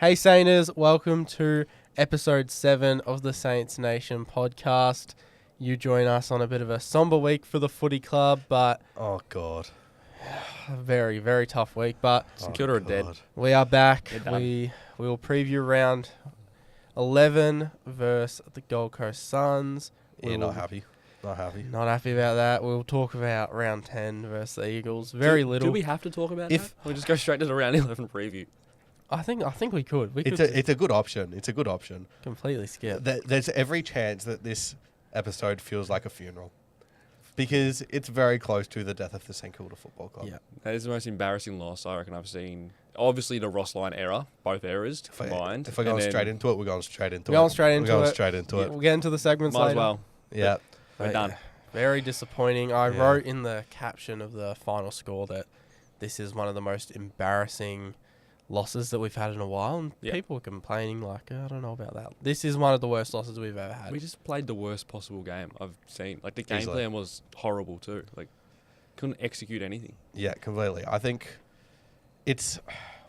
Hey Sainters, welcome to episode 7 of the Saints Nation podcast. You join us on a bit of a somber week for the footy club, but Oh, God. a very, very tough week. But St Kilda are dead. we are back. They're done. We will preview round 11 versus the Gold Coast Suns. Yeah, not happy. Not happy. Not happy about that. We'll talk about round 10 versus the Eagles. Very little. Do we have to talk about If- that? We'll just go straight to the round 11 preview. I think we could. We could It's a good option. It's a good option. completely skip. There's every chance that this episode feels like a funeral. Because it's very close to the death of the St Kilda Football Club. Yeah. That is the most embarrassing loss I reckon I've seen. Obviously, the Ross line error, both errors combined. If we're going straight into it, we're going straight into it. We're going straight into We're going it. straight into it. We'll get into the segments Might later. as well. Yeah. We're But done. yeah, very disappointing. I Yeah. wrote in the caption of the final score that this is one of the most embarrassing losses that we've had in a while. And Yeah. people were complaining like, I don't know about that. This is one of the worst losses we've ever had. We just played the worst possible game I've seen. Like, the game Easily. plan was horrible, too. Like, couldn't execute anything. Yeah, completely. I think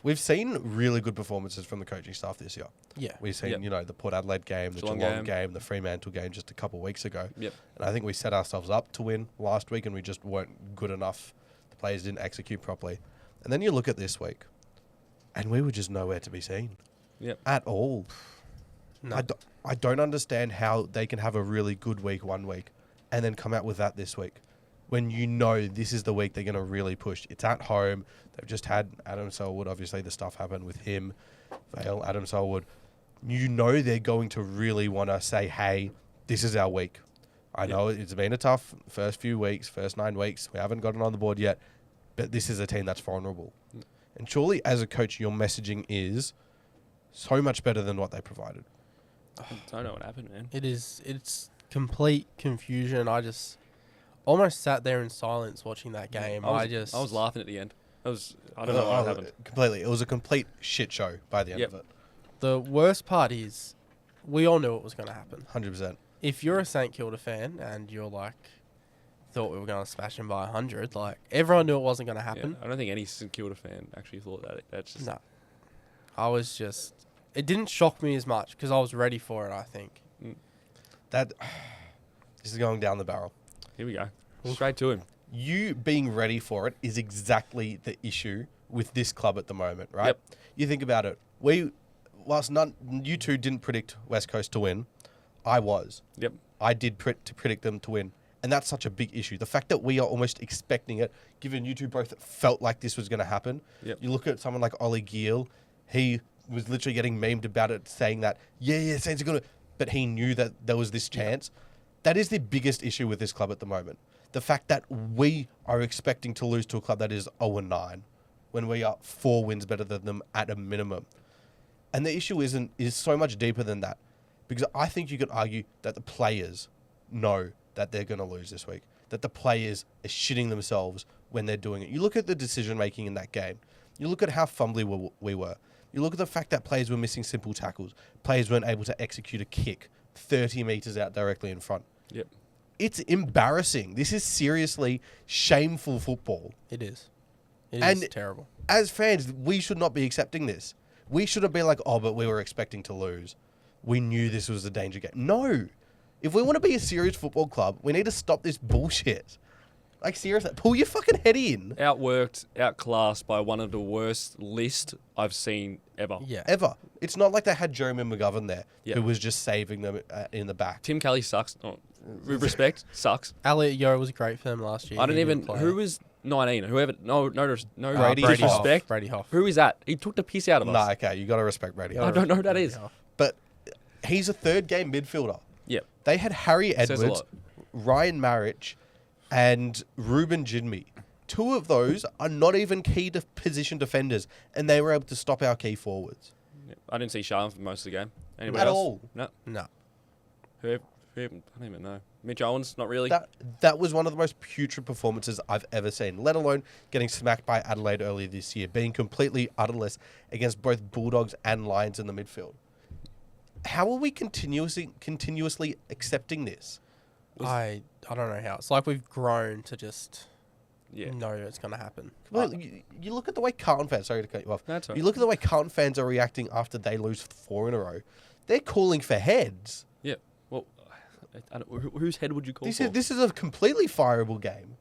we've seen really good performances from the coaching staff this year. Yeah. We've seen, Yep. the Port Adelaide game, the Geelong Geelong game. game, the Fremantle game just a couple of weeks ago. Yep. And I think we set ourselves up to win last week and we just weren't good enough. The players didn't execute properly. And then you look at this week and we were just nowhere to be seen Yep. at all. No. I don't understand how they can have a really good week one week and then come out with that this week when you know this is the week they're going to really push. It's at home. They've just had Adam Selwood. Obviously, the stuff happened with him. Vale, Adam Selwood. You know they're going to really want to say, hey, this is our week. I know it's been a tough first few weeks, first 9 weeks. We haven't gotten on the board yet, but this is a team that's vulnerable. And surely, as a coach, your messaging is so much better than what they provided. I don't know what happened, man. It's complete confusion. I just almost sat there in silence watching that game. I was laughing at the end. I don't know what happened. Completely. It was a complete shit show by the end of it. The worst part is we all knew it was going to happen. 100%. If you're a St Kilda fan and you're like, thought we were going to smash them by 100, like, everyone knew it wasn't going to Yeah, happen. I don't think any St Kilda fan actually thought that. That's just... No. I was just... It didn't shock me as much because I was ready for it, I think. This is going down the barrel. Here we go. Straight to him. You being ready for it is exactly the issue with this club at the moment, right? Yep. You think about it. Whilst you two didn't predict West Coast to win, I was. Yep. I did predict them to win. And that's such a big issue. The fact that we are almost expecting it, given you two both felt like this was going to happen. Yep. You look at someone like Ollie Gill, he was literally getting memed about it, saying that, Saints are going to... But he knew that there was this chance. That is the biggest issue with this club at the moment. The fact that we are expecting to lose to a club that is 0-9 when we are 4 wins better than them at a minimum. And the issue is so much deeper than that. Because I think you could argue that the players know that they're going to lose this week. That the players are shitting themselves when they're doing it. You look at the decision making in that game. You look at how fumbly we were. You look at the fact that players were missing simple tackles. Players weren't able to execute a kick 30 metres out directly in front. Yep. It's embarrassing. This is seriously shameful football. It is. It And- is terrible. As fans, we should not be accepting this. We shouldn't be like, but we were expecting to lose. We knew this was a danger game. No. If we want to be a serious football club, we need to stop this bullshit. Like, seriously, pull your fucking head in. Outworked, outclassed by one of the worst lists I've seen ever. Yeah. Ever. It's not like they had Jeremy McGovern there, Yeah. who was just saving them in the back. Tim Kelly sucks. Oh, with respect, sucks. Elliot Yeo was great for them last year. I don't He even... didn't play. Who was 19? Whoever... No Brady disrespect. Brady Hoff. Who is that? He took the piss out of us. Nah, okay, you got to respect Brady. I don't know who that is. But he's a third game midfielder. Yep. They had Harry Says a Edwards, lot. Ryan Marich, and Ruben Jidmi. 2 of those are not even key position defenders, and they were able to stop our key forwards. Yep. I didn't see Sharlin for most of the game. Anybody At else? all. No. No. Who? I don't even know. Mitch Owens? Not really. That was one of the most putrid performances I've ever seen, let alone getting smacked by Adelaide earlier this year, being completely utterless against both Bulldogs and Lions in the midfield. How are we continuously accepting this? I don't know how. It's like we've grown to just Yeah. know it's going to happen. Well, you look at the way Carlton fans. Sorry to cut you off. That's all You right. look at the way Carlton fans are reacting after they lose 4 in a row. They're calling for heads. Yeah. Well, I don't, whose head would you call This for? is a completely fireable game.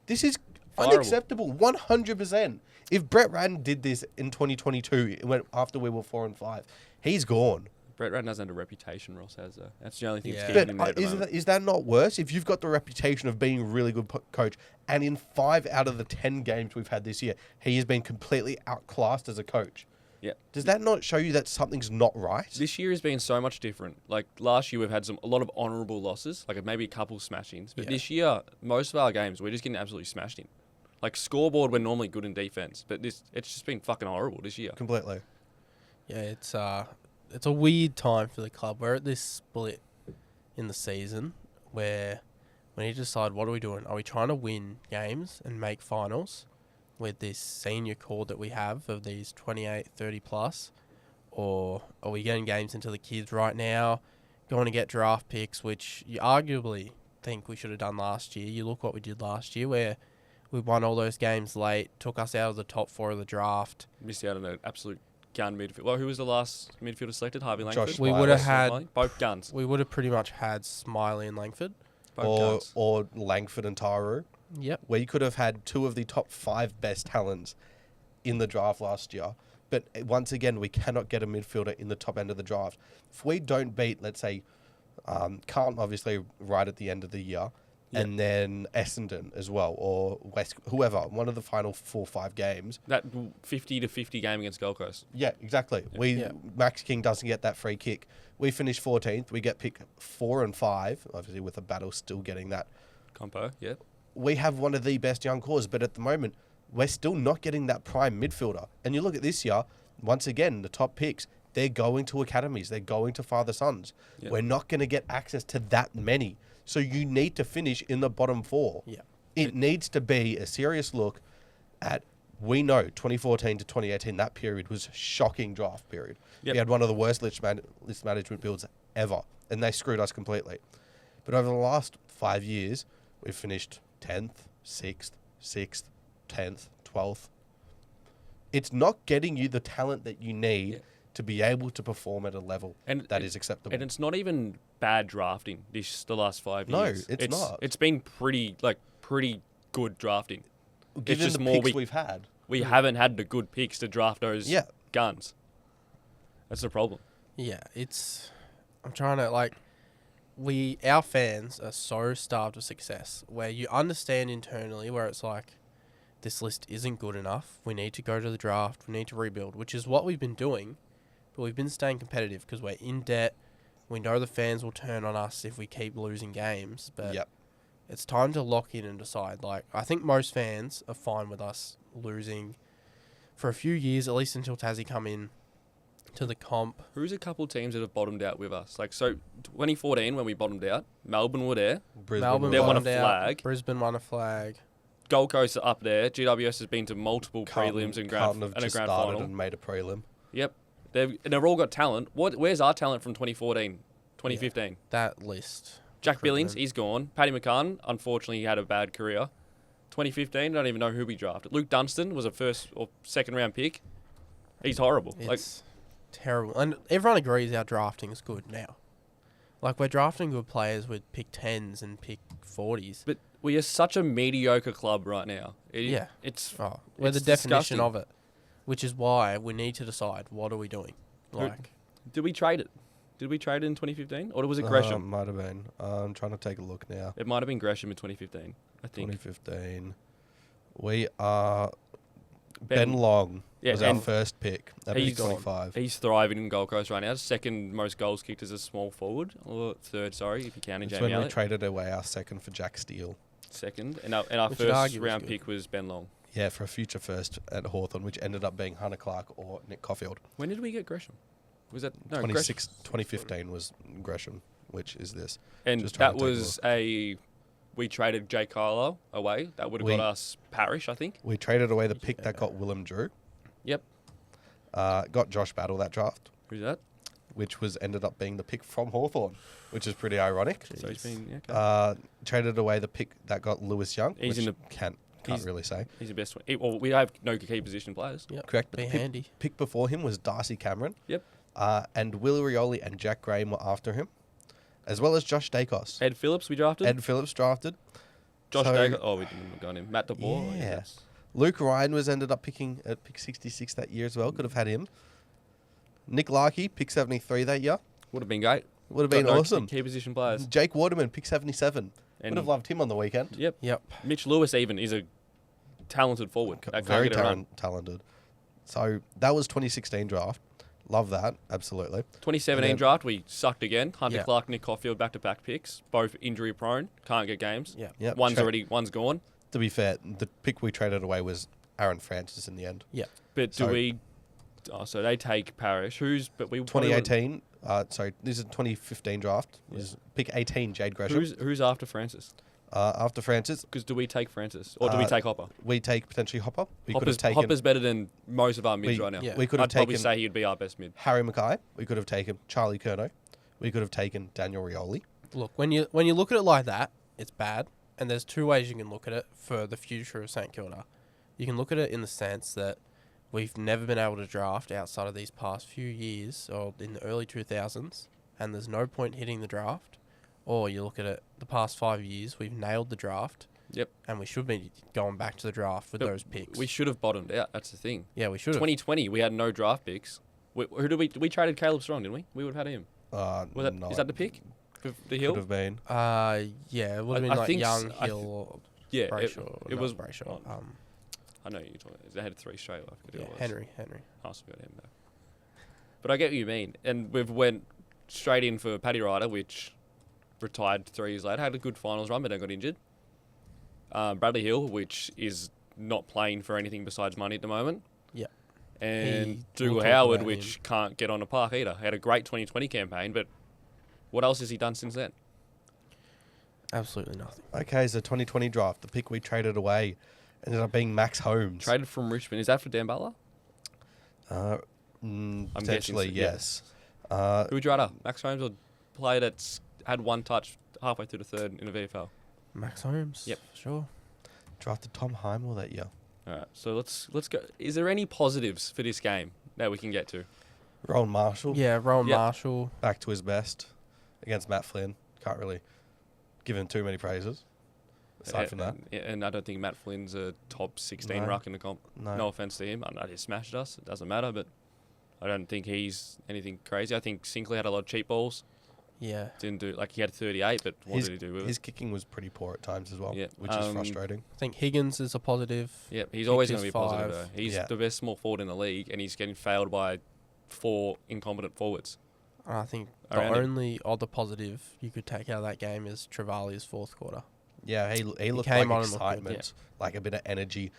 This is Fireable. unacceptable. 100%. If Brett Ratton did this in 2022, after we were 4 and 5, he's gone. Brett Ratton doesn't have a reputation, Ross has, though. That's the only thing Yeah. that's But keeping him there at the moment. is that not worse? If you've got the reputation of being a really good coach, and in 5 out of the 10 games we've had this year, he has been completely outclassed as a coach. Yeah. Does that not show you that something's not right? This year has been so much different. Like last year, we've had a lot of honourable losses, like maybe a couple smashings. But Yeah. this year, most of our games, we're just getting absolutely smashed in. Like scoreboard, we're normally good in defence, but it's just been fucking horrible this year. Completely. Yeah, it's a weird time for the club. We're at this split in the season where we need to decide, what are we doing? Are we trying to win games and make finals with this senior core that we have of these 28, 30 plus? Or are we getting games into the kids right now, going to get draft picks, which you arguably think we should have done last year? You look what we did last year, where we won all those games late, took us out of the top 4 of the draft. Missed out on an absolute gun midfield. Well, who was the last midfielder selected? Harvey Langford? Josh We Smiley. would have had both guns. We would have pretty much had Smiley and Langford. Both guns. Or Langford and Taru. Yep. We could have had 2 of the top 5 best talents in the draft last year. But once again, we cannot get a midfielder in the top end of the draft. If we don't beat, let's say, Carlton, obviously, right at the end of the year, Yep. and then Essendon as well, or West, whoever, one of the final 4 or 5 games. That 50-50 game against Gold Coast. Yeah, exactly. Yeah. Max King doesn't get that free kick. We finish 14th. We get picked 4 and 5, obviously with a battle still getting that. Compo, yeah. We have one of the best young cores, but at the moment, we're still not getting that prime midfielder. And you look at this year, once again, the top picks, they're going to academies. They're going to father-sons. Yep. We're not going to get access to that many. So you need to finish in the bottom 4. Yeah. It needs to be a serious look at, we know 2014 to 2018, that period was a shocking draft period. Yep. We had one of the worst list management builds ever, and they screwed us completely. But over the last 5 years, we've finished 10th, 6th, 10th, 12th. It's not getting you the talent that you need to be able to perform at a level that is acceptable. And it's not even bad drafting the last 5 years. No, it's not. It's been pretty good drafting. Given just the more picks we've had. We haven't had the good picks to draft those guns. That's the problem. Yeah, I'm trying to, our fans are so starved of success, where you understand internally where it's like, this list isn't good enough. We need to go to the draft. We need to rebuild, which is what we've been doing. But we've been staying competitive because we're in debt. We know the fans will turn on us if we keep losing games. But it's time to lock in and decide. I think most fans are fine with us losing for a few years, at least until Tassie come in to the comp. Who's a couple teams that have bottomed out with us? 2014 when we bottomed out, Melbourne were there. Melbourne They won a bottomed out. flag. Brisbane won a flag. Gold Coast are up there. GWS has been to multiple prelims and Carlton have a just grand started final. and made a prelim. Yep. They've all got talent. Where's our talent from 2014, 2015? Yeah, that list. Jack Billings, he's gone. Paddy McCann, unfortunately, he had a bad career. 2015, I don't even know who we drafted. Luke Dunstan was a first or second round pick. He's horrible. It's terrible. And everyone agrees our drafting is good now. We're drafting good players with pick 10s and pick 40s. But we are such a mediocre club right now. It's we're it's the definition disgusting. of it, which is why we need to decide, what are we doing? Did we trade it? Did we trade it in 2015? Or was it Gresham? Might have been. I'm trying to take a look now. It might have been Gresham in 2015, I think. 2015. We are... Ben Long was our first pick. That was 25. He's thriving in Gold Coast right now. Second most goals kicked as a small forward. Or third, sorry, if you count It's Jamie when we Elliott. traded away our second for Jack Steele. Second. And our Which first arguably round was pick was Ben Long. Yeah, for a future first at Hawthorn, which ended up being Hunter Clark or Nick Caulfield. When did we get Gresham? Was that... No, 2015 was Gresham, which is this. And Just trying that to take a was we traded Jay Carlisle away. That would have got us Parrish, I think. We traded away the pick that got Willem Drew. Yep. Got Josh Battle that draft. Who's that? Which ended up being the pick from Hawthorn, which is pretty ironic. So he's been... Yeah, okay. Traded away the pick that got Lewis Young. He's which in can't Can't really say. He's the best one. Well, we have no key position players. Yep. Correct. But Be the handy. pick before him was Darcy Cameron. Yep. And Will Rioli and Jack Graham were after him, as well as Josh Dacos. Ed Phillips we drafted. Ed Phillips drafted. Josh So- Dacos. Oh, we didn't have got him. Matt DeBoer. Yeah. Luke Ryan was ended up picking at pick 66 that year as well. Could have had him. Nick Larkey, pick 73 that year. Would have been great. Would have been Got no awesome. Key position players. Jake Waterman, pick 77. And Would have loved him on the weekend. Yep. Yep. Mitch Lewis even is a talented forward. That can't Very get it run. talented. So that was 2016 draft. Love that. Absolutely. 2017 And then- draft, we sucked again. Hunter Yeah. Clark, Nick Caulfield, back-to-back picks. Both injury prone. Can't get games. Yeah. Yep. One's gone. To be fair, the pick we traded away was Aaron Francis in the end. Yeah. But do So- we... Oh, so they take Parrish. But we... 2018. Sorry, this is 2015 draft. It was pick 18, Jade Gresham. Who's after Francis? After Francis, Because do we take Francis? Or do we take Hopper? we take potentially Hopper. We could have taken Hopper's better than most of our mids right now. Yeah. We could have I'd probably taken say he'd be our best mid. Harry Mackay. We could have taken Charlie Curnow. We could have taken Daniel Rioli. Look, when you look at it like that, it's bad. And there's two ways you can look at it for the future of St Kilda. You can look at it in the sense that we've never been able to draft outside of these past few years or in the early 2000s, and there's no point hitting the draft. Or you look at it the past 5 years, we've nailed the draft. Yep. And we should be going back to the draft with But those picks. We should have bottomed out. That's the thing. Yeah, we should have. 2020, we had no draft picks. Who did we traded Caleb Strong, didn't we? We would have had him. No, Is that the pick? For the Hill? could have been. Yeah, it would have been I like think Young, s- I Hill, or Yeah, Brayshaw. it not was... Brayshaw. I know you're talking. They had 3 straight. I forget who Yeah, it was. Henry. I also got him back. But I get what you mean. And we've went straight in for Paddy Ryder, which retired 3 years later. Had a good finals run, but then got injured. Bradley Hill, which is not playing for anything besides money at the moment. Yeah. And We'll Dougal talk Howard, about which him. can't get on a park either. Had a great 2020 campaign, but what else has he done since then? Absolutely nothing. Okay, so 2020 draft, the pick we traded away ended up being Max Holmes. Traded from Richmond. Is that for Dan Butler? Potentially, guessing so, yeah. yes. Who would you rather? Max Holmes or player that's had 1 touch halfway through the third in a VFL? Max Holmes. Yep. Sure. Drafted Tom Heimel that year. All right, so let's go. Is there any positives for this game that we can get to? Rowan Marshall, Yeah, Rowan Yep. Marshall. back to his best against Matt Flynn. Can't really give him too many praises. Aside from that, And I don't think Matt Flynn's a top 16 No. ruck in the comp. no. No offense to him. I know he smashed us. It doesn't matter, but I don't think he's anything crazy. I think Sinclair had a lot of cheap balls. Yeah. Didn't do he had 38, but what did he do with His it? kicking was pretty poor at times as well, Yeah, which is frustrating. I think Higgins is a positive. Yeah, he's Kicked always going his to be positive. 5. Though. He's Yeah. the best small forward in the league, and he's getting failed by 4 incompetent forwards. And I think the Around him. only other positive you could take out of that game is Travali's fourth quarter. Yeah, he looked came like on and looked good, excitement, like a bit of energy.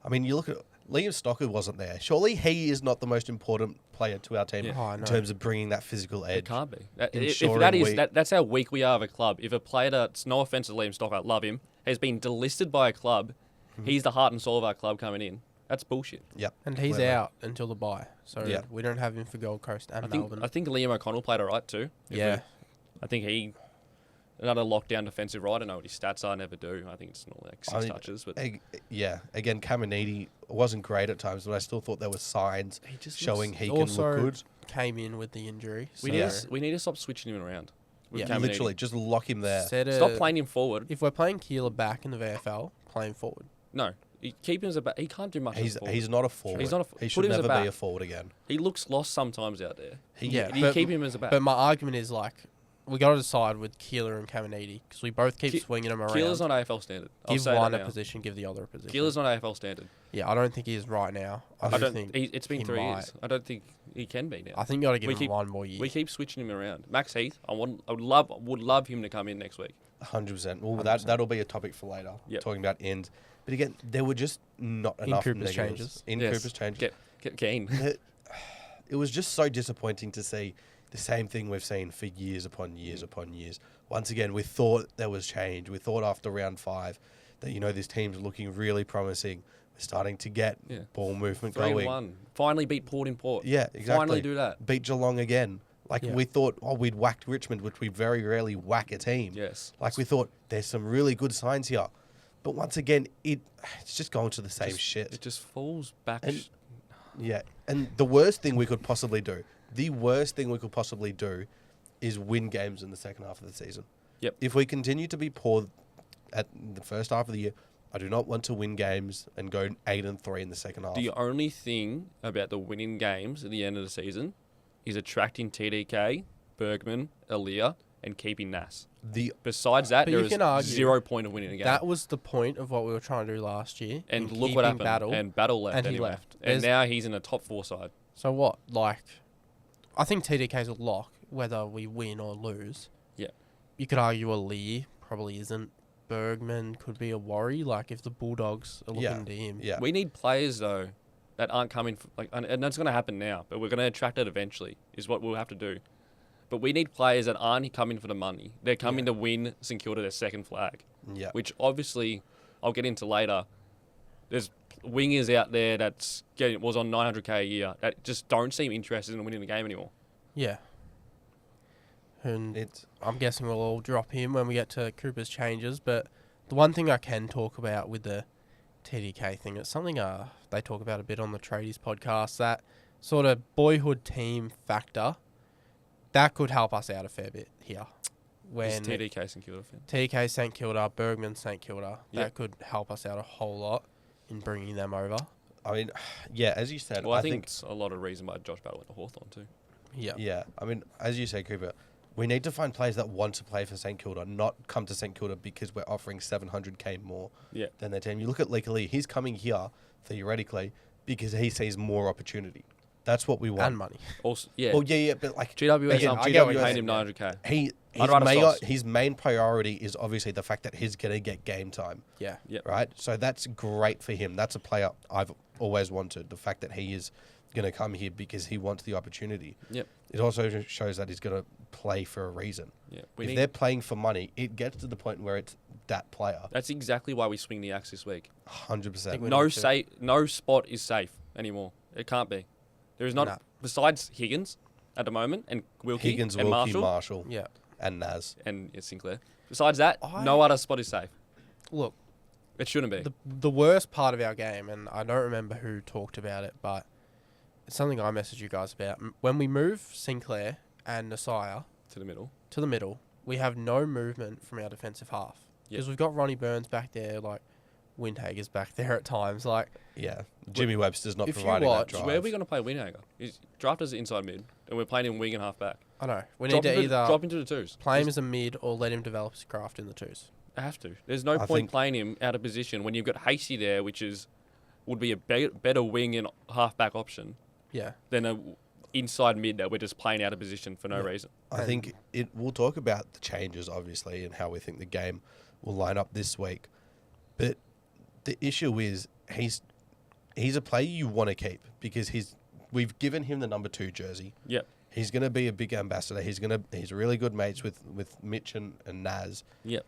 I mean, you look at Liam Stockard wasn't there. Surely he is not the most important player to our team Yeah. Oh, I in know. terms of bringing that physical It edge. can't be. If Ensuring that is we- that's how weak we are of a club. If a player that's no offense to Liam Stockard, love him, has been delisted by a club, he's the heart and soul of our club coming in. That's bullshit. Yep. And he's Clearly. out until the bye. So Yeah. we don't have him for Gold Coast and Melbourne. I think Liam O'Connell played all right too. Yeah. I think he another lockdown defensive right. I don't know what his stats are. I never do. I think it's not like 6 touches, but Yeah, again, Caminiti wasn't great at times, but I still thought there were signs he just showing looks- he can also look good. came in with the injury. we so need to, we need to stop switching him around. With Yeah. Caminiti. Literally, just lock him there. Stop playing him forward. If we're playing Keeler back in the VFL, play him forward. No, keep him as a back. He can't do much. as He's a forward. he's not a forward. He's not a he put should him as a never be a back. forward again. He looks lost sometimes out there. Yeah, You but- keep him as a back. But my argument is like, we got to decide with Keeler and Caminiti because we both keep Ke- swinging them around. Keeler's not AFL standard. I'll give say one that a now. position, give the other a position. Keeler's not AFL standard. Yeah, I don't think he is right now. I I do don't. think It's been he 3 might. years. I don't think he can be now. I think you got to give We him keep- one more year. We keep switching him around. Max Heath, I would love him to come in next week. 100%. Well, 100%. that'll be a topic for later. Yep. Talking about ends, but again, there were just not enough Cooper's negatives. changes. In Yes. Cooper's changes. Get keen. It was just so disappointing to see the same thing we've seen for years upon years upon years. Once again, we thought there was change. We thought after round 5 that, this team's looking really promising. We're starting to get Yeah. ball movement going. 3-1. Finally beat Port in Port. Yeah, exactly. Finally do that. Beat Geelong again. Like, Yeah. we thought, we'd whacked Richmond, which we very rarely whack a team. Yes. Like, we thought, there's some really good signs here. But once again, it's just going to the same shit. It just falls back. And- Yeah, and the worst thing we could possibly do, is win games in the second half of the season. Yep. If we continue to be poor at the first half of the year, I do not want to win games and go 8-3 in the second half. The only thing about the winning games at the end of the season is attracting TDK, Bergman, Aaliyah, and keeping Nas. Besides that, But there you is can argue 0 point of winning a game. That was the point of what we were trying to do last year. And in look what keeping happened. Battle, and Battle left and he anyway. left. And There's- now he's in a top 4 side. So what? Like, I think TDK's a lock, whether we win or lose. Yeah. You could argue a Lee probably isn't. Bergman could be a worry. Like, if the Bulldogs are looking to him. Yeah. We need players, though, that aren't coming... and that's going to happen now, but we're going to attract it eventually, is what we'll have to do. But we need players that aren't coming for the money. They're coming to win St Kilda their second flag. Yeah. Which, obviously, I'll get into later. There's wingers out there was on 900k a year that just don't seem interested in winning the game anymore. Yeah. And I'm guessing we'll all drop him when we get to Cooper's changes. But the one thing I can talk about with the TDK thing, it's something they talk about a bit on the Tradies podcast, that sort of boyhood team factor, that could help us out a fair bit here. When TDK St Kilda fan. TDK St Kilda, Bergman St Kilda, Yep. that could help us out a whole lot in bringing them over. I mean, yeah, as you said, Well, I think it's a lot of reason why Josh Battle went to Hawthorn too. Yeah. Yeah, I mean, as you say, Cooper, we need to find players that want to play for St Kilda, not come to St Kilda because we're offering 700k more than their team. You look at Leaker Lee, he's coming here, theoretically, because he sees more opportunity. That's what we want. And money. Also, yeah. Well, yeah, but like... GWS, again, GWS GWS paid him 900k. His main priority is obviously the fact that he's going to get game time. Yeah. Yep. Right? So that's great for him. That's a player I've always wanted. The fact that he is going to come here because he wants the opportunity. Yep. It also shows that he's going to play for a reason. Yeah. If they're playing for money, it gets to the point where it's that player. That's exactly why we swing the axe this week. 100%. No spot is safe anymore. It can't be. There is not... Nah. Besides Higgins at the moment and Wilkie Higgins, and Wilkie, Marshall, Marshall, Yeah. and Naz. and Sinclair. Besides that, no other spot is safe. Look, It shouldn't be. the worst part of our game, and I don't remember who talked about it, but it's something I messaged you guys about. When we move Sinclair and Nasiah to the middle. to the middle, we have no movement from our defensive half. Because we've got Ronnie Burns back there, like Windhager's back there at times. Like, Yeah. Jimmy Webster's not if you providing watch- that drive. Where are we going to play Windhager? He's drafted as inside mid, and we're playing him wing and half back. I know. We Drop need to him either drop into the twos. play him as a mid or let him develop his craft in the twos. I have to. There's no I point think- playing him out of position when you've got Hasty there, which would be a better wing and half back option Yeah. than a inside mid that we're just playing out of position for no reason. I think we'll talk about the changes, obviously, and how we think the game will line up this week. But the issue is he's a player you want to keep because we've given him the number 2 jersey. Yep. He's going to be a big ambassador. He's really good mates with Mitch and Naz. Yep.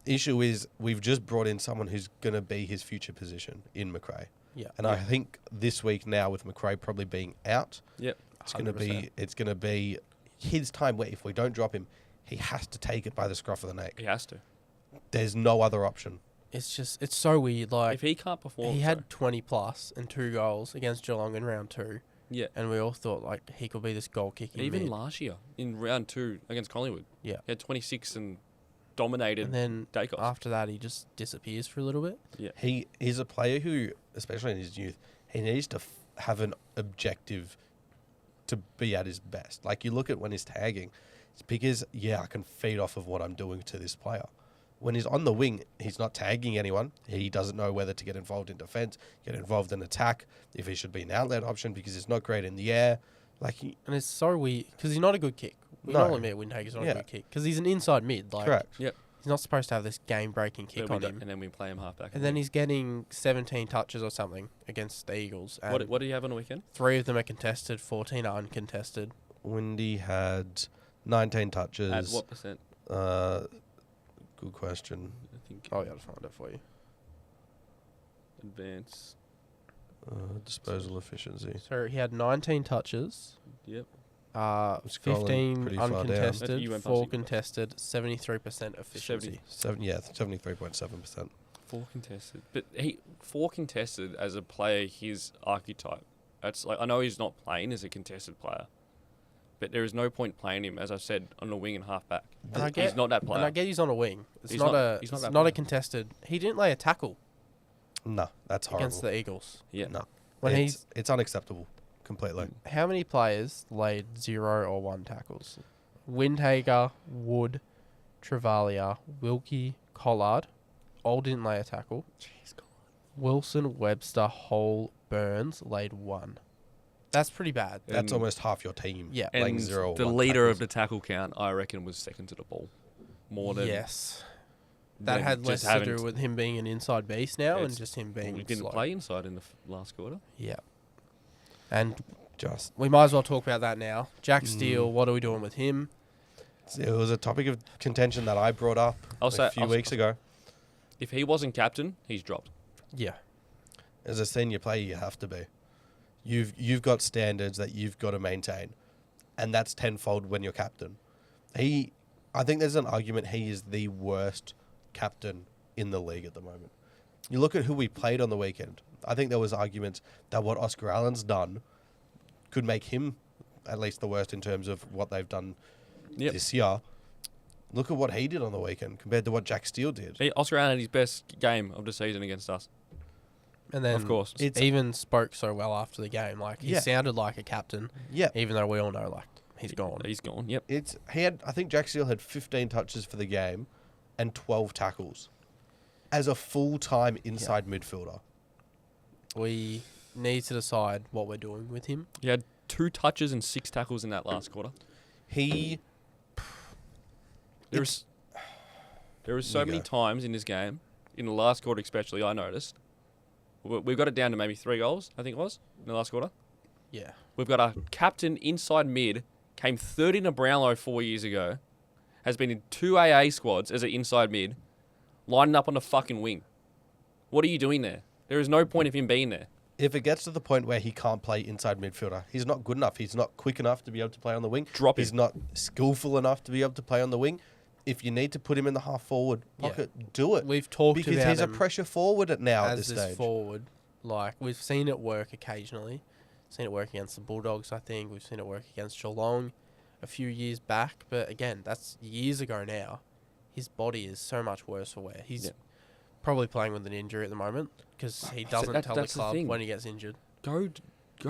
Issue is we've just brought in someone who's going to be his future position in McRae. Yeah. And I think this week now with McRae probably being out, Yep. it's going to 100%. be his time where if we don't drop him, he has to take it by the scruff of the neck. He has to. There's no other option. It's so weird. Like, If he can't perform, he had 20 plus and 2 goals against Geelong in round 2. yeah. And we all thought, like, he could be this goal kicking Even mid. last year in round 2 against Collingwood, Yeah. he had 26 and dominated. And then Dacos. after that, he just disappears for a little bit. Yeah. He is a player who, especially in his youth, he needs to have an objective to be at his best. Like you look at when he's tagging, it's because, I can feed off of what I'm doing to this player. When he's on the wing, he's not tagging anyone. He doesn't know whether to get involved in defense, get involved in attack, if he should be an outlet option because he's not great in the air. And it's so weird because he's not a good kick. We No. all admit Windhager's not a good kick because he's an inside mid. Like, correct. Yep. He's not supposed to have this game-breaking kick Then on him. and then we play him half back. And then he's getting 17 touches or something against the Eagles. And What do you have on the weekend? 3 of them are contested, 14 are uncontested. Windy had 19 touches. At what percent? Good question. I think I'll be able to find it for you. advance. Disposal efficiency. So he had 19 touches, Yep. Scrolling 15 pretty far down. uncontested, You went 4 past it. contested, 73% efficiency. 70. 73.7%. 4 contested. But 4 contested as a player, his archetype. That's like, I know he's not playing as a contested player, but there is no point playing him, as I've said, on the wing and half back. He's not that player. And I get he's on a wing. It's He's not not a contested. He didn't lay a tackle No, that's horrible. against the Eagles. Yeah. No, When it's unacceptable completely. How many players laid 0 or 1 tackles? Windhager, Wood, Travalia, Wilkie, Collard, all didn't lay a tackle. Jeez, God. Wilson, Webster, Hole, Burns laid 1. That's pretty bad. That's almost half your team. Yeah. laying And 0 or the 1 leader tackles. of the tackle count, I reckon, was second to the ball. More than Yes. That than had less just to do having- with him being an inside beast now and It's- just him being We didn't slow. play inside in the last quarter. Yeah. And Just we might as well talk about that now. Jack Steele, what are we doing with him? it was a topic of contention that I brought up a few weeks ago. If he wasn't captain, he's dropped. Yeah. As a senior player, you have to be. You've got standards that you've got to maintain, and that's tenfold when you're captain. I think there's an argument he is the worst captain in the league at the moment. You look at who we played on the weekend. I think there was arguments that what Oscar Allen's done could make him at least the worst in terms of what they've done this year. Look at what he did on the weekend compared to what Jack Steele did. Oscar Allen had his best game of the season against us. And then Of course. even spoke so well after the game. Like, he Yeah. sounded like a captain, Yeah. even though we all know, like, he's gone. He's gone. Yep. I think Jack Steele had 15 touches for the game and 12 tackles as a full-time inside midfielder. We need to decide what we're doing with him. He had 2 touches and 6 tackles in that last quarter. There was so many times in this game, in the last quarter especially, I noticed. We've got it down to maybe 3 goals, I think it was, in the last quarter. Yeah. We've got a captain inside mid, came third in a Brownlow 4 years ago, has been in 2 AA squads as an inside mid, lining up on the fucking wing. What are you doing there? There is no point of him being there. If it gets to the point where he can't play inside midfielder, he's not good enough. He's not quick enough to be able to play on the wing. Drop him. He's not skillful enough to be able to play on the wing. If you need to put him in the half forward pocket, do it. We've talked because about he's a him pressure forward at now at as this this stage. forward. Like, we've seen it work occasionally. Seen it work against the Bulldogs, I think. We've seen it work against Geelong a few years back. But again, that's years ago now. His body is so much worse for wear. He's probably playing with an injury at the moment because he doesn't tell the that's the club thing. when he gets injured. Go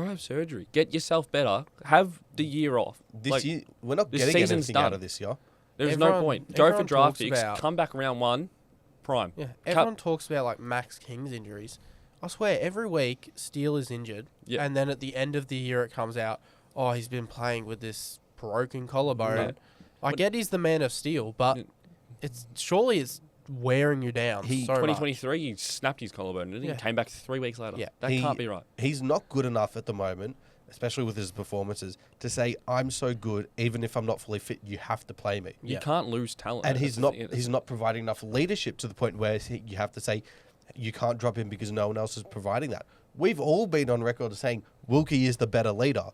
have surgery. Get yourself better. Have the year off. This year, we're not this getting season's anything done. out of this year. There's no Everyone- point. Go for everyone draft talks picks. about- Come back round 1. Prime. Yeah, everyone talks about like Max King's injuries. I swear, every week Steele is injured, and then at the end of the year it comes out, oh, he's been playing with this broken collarbone. No. I get he's the man of steel, but it's wearing you down. He- so much. 2023, he snapped his collarbone and he Yeah. came back 3 weeks later. Yeah. That can't be right. He's not good enough at the moment, especially with his performances, to say, I'm so good, even if I'm not fully fit, you have to play me. You Yeah. can't lose talent. And That's he's the not thing. he's not providing enough leadership to the point where you have to say, you can't drop him because no one else is providing that. We've all been on record as saying Wilkie is the better leader.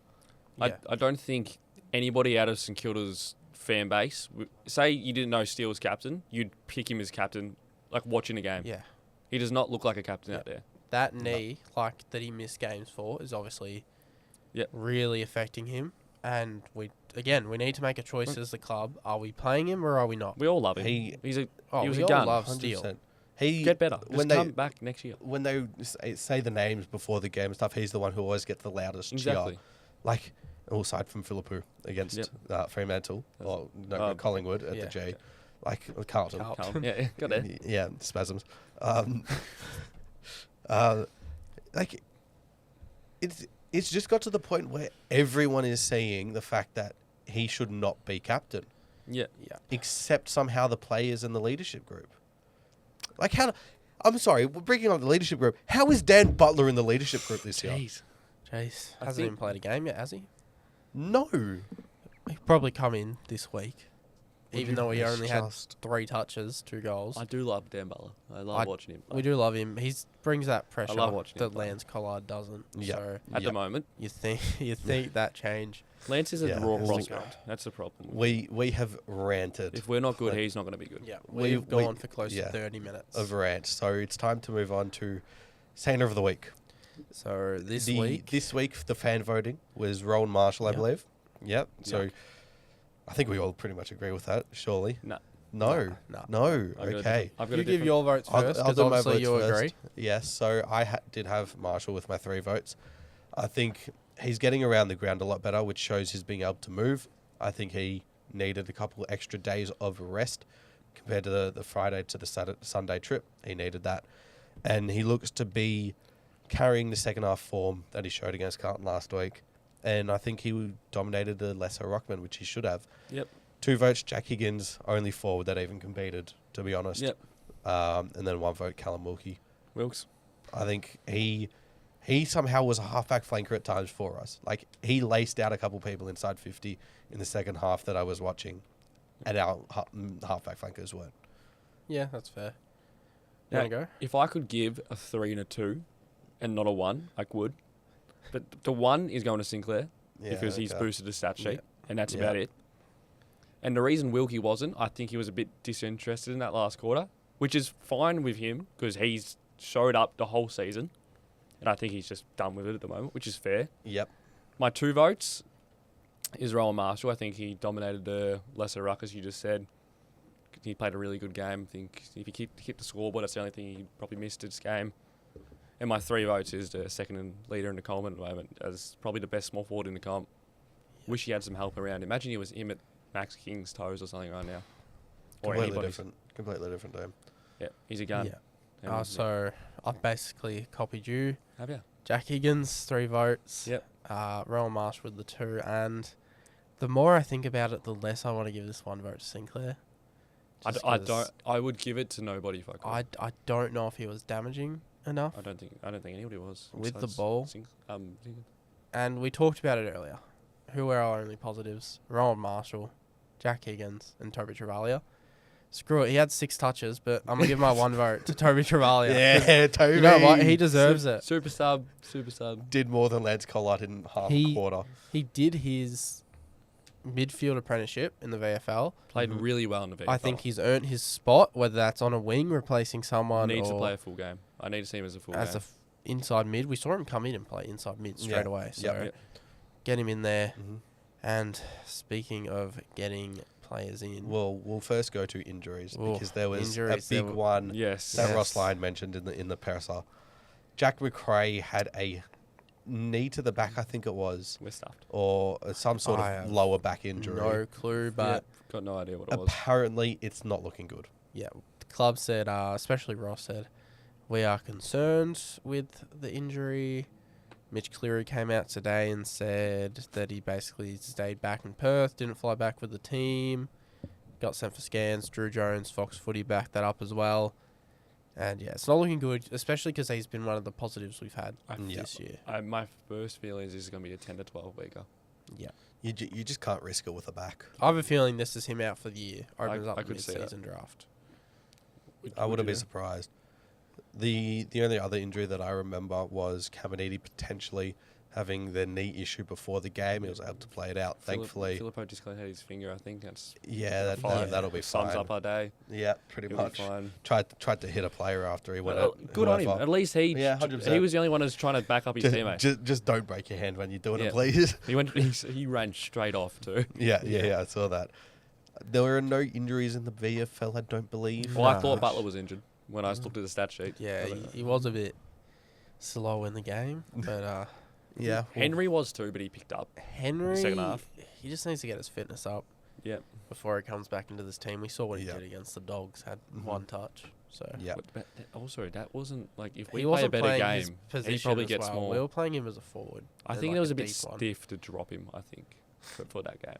Yeah. I don't think anybody out of St Kilda's fan base, say you didn't know Steele was captain, you'd pick him as captain, like watching a game. Yeah, He does not look like a captain out there. that knee, like that he missed games for, is obviously Yep. really affecting him. And we need to make a choice as the club. Are we playing him or are we not? We all love him. He- he Oh, was we a all gun. love Steele. 100%. He Get better. Just when come they back next year. when they say the names before the game and stuff, he's the one who always gets the loudest Exactly. cheer. Like, aside from Philippou against Fremantle, or Collingwood at yeah. the G, like Carlton. Carlton. Yeah, got it. Yeah, spasms. Like, it's just got to the point where everyone is seeing the fact that he should not be captain, Yeah. except somehow the players and the leadership group. Like, I'm sorry, we're bringing up the leadership group. How is Dan Butler in the leadership group this year? Jeez. Chase I hasn't think- even played a game yet, has he? No. He'll probably come in this week. even though he It's only had just- 3 touches, 2 goals. I do love Dembele. I love watching him play. We do love him. He brings that pressure love watching him that play. Lance Collard doesn't. Yep. So At the moment, you think that change. Lance is a Yeah, raw it's prospect. That's the problem. We have ranted If we're not good, But- he's not going to be good. Yeah, We- we've we- gone for close yeah. to 30 minutes. of rant, so it's time to move on to Saint of the Week. So this This week, week, the fan voting was Rowan Marshall, I Yep. believe. Yep. So Yuck. I think we all pretty much agree with that, surely. Nah. No. Nah. No. I've got a Okay. different- I've got you a give different- your votes first because do my obviously votes you first. agree. Yes. So I did have Marshall with my 3 votes. I think he's getting around the ground a lot better, which shows he's being able to move. I think he needed a couple extra days of rest compared to the Friday to the Sunday trip. He needed that. And he looks to be carrying the second half form that he showed against Carlton last week. And I think he dominated the lesser Rockman, which he should have. Yep. 2 votes, Jack Higgins, only forward that even competed, to be honest. Yep. And then 1 vote, Callum Wilkie. Wilkes. I think he somehow was a halfback flanker at times for us. Like, he laced out a couple people inside 50 in the second half that I was watching, and our halfback flankers weren't. Yeah, that's fair. You Now, want to go? if I could give a 3 and a 2 and not a 1, I would. But the 1 is going to Sinclair because he's okay. boosted the stat sheet, Yeah. and that's Yeah. about it. And the reason Wilkie wasn't, I think he was a bit disinterested in that last quarter, which is fine with him because he's showed up the whole season, and I think he's just done with it at the moment, which is fair. Yep. My 2 votes is Rowan Marshall. I think he dominated the lesser ruck, as you just said. He played a really good game. I think if he kept the scoreboard, that's the only thing he probably missed this game. And my 3 votes is the second and leader in the Coleman at the moment, as probably the best small forward in the comp. Wish he had some help around. Imagine he was him at Max King's toes or something right now. Or Completely anybody's. different. Completely different team. Yeah, he's a gun. Yeah. And he's- So I've basically copied you. have you? Jack Higgins, 3 votes. Yep. Rowan Marsh with the 2. And the more I think about it, the less I want to give this 1 vote to Sinclair. Just I 'cause don't. I would give it to nobody if I could. I don't know if he was damaging enough. I don't think anybody was With the besides ball. And we talked about it earlier. Who were our only positives? Rowan Marshall, Jack Higgins, and Toby Travalia. Screw it. He had 6 touches, but I'm going to give my 1 vote to Toby Travalia. Yeah, Toby. You know what? He deserves it. Super sub. did more than Lance Collard in half a quarter. He did his midfield apprenticeship in the VFL. Played really well in the VFL. I think he's earned his spot, whether that's on a wing replacing someone needs or to play a full game. I need to see him as a full as game. inside mid. We saw him come in and play inside mid straight Yeah. away. So Yep. get him in there. Mhm. And speaking of getting players in, Well, we'll first go to injuries Ooh, because there was injuries, a big there one Yes. that Yes. Ross Lyon mentioned in the Parasol. Jack McRae had a knee to the back, I think it was, We're stuffed. or some sort I of have lower back injury. no clue, but Got no idea what it was. Apparently, it's not looking good. yeah, the club said, especially Ross said, we are concerned with the injury. Mitch Cleary came out today and said that he basically stayed back in Perth, didn't fly back with the team, got sent for scans. Drew Jones, Fox Footy backed that up as well. And yeah, it's not looking good, especially because he's been one of the positives we've had Yeah. this year. My first feeling is this is going to be a 10 to 12 weeker. Yeah. You just can't risk it with a back. I have a feeling this is him out for the year. Opens up I the could see that. mid-season draft. I wouldn't be you? surprised. The only other injury that I remember was Caminiti potentially having the knee issue before the game. He was able to play it out, thankfully. Filippo just had his finger, I think. That's Yeah, fine. that'll be Sums fine. up our day. Yeah, pretty It'll be much. fine. Tried to hit a player after he went out. Good on him. At least he Yeah, 100%. he was the only one who's trying to back up his teammate. Just don't break your hand when you're doing Yeah. it, please. He ran straight off too. Yeah, I saw that. There were no injuries in the VFL, I don't believe. Well, I Nah. thought Butler was injured when I looked at the stat sheet. Yeah, he was a bit slow in the game, but Yeah. well, Henry was too, but he picked up. Henry, Second half. he just needs to get his fitness up Yeah. before he comes back into this team. We saw what he Yeah. did against the Dogs, had Mhm. 1 touch. So Yeah. But also, that wasn't like if he we play a wasn't better playing his game, position he probably as gets well. more. We were playing him as a forward. I and think like it was a bit deep one. stiff to drop him. I think for that game.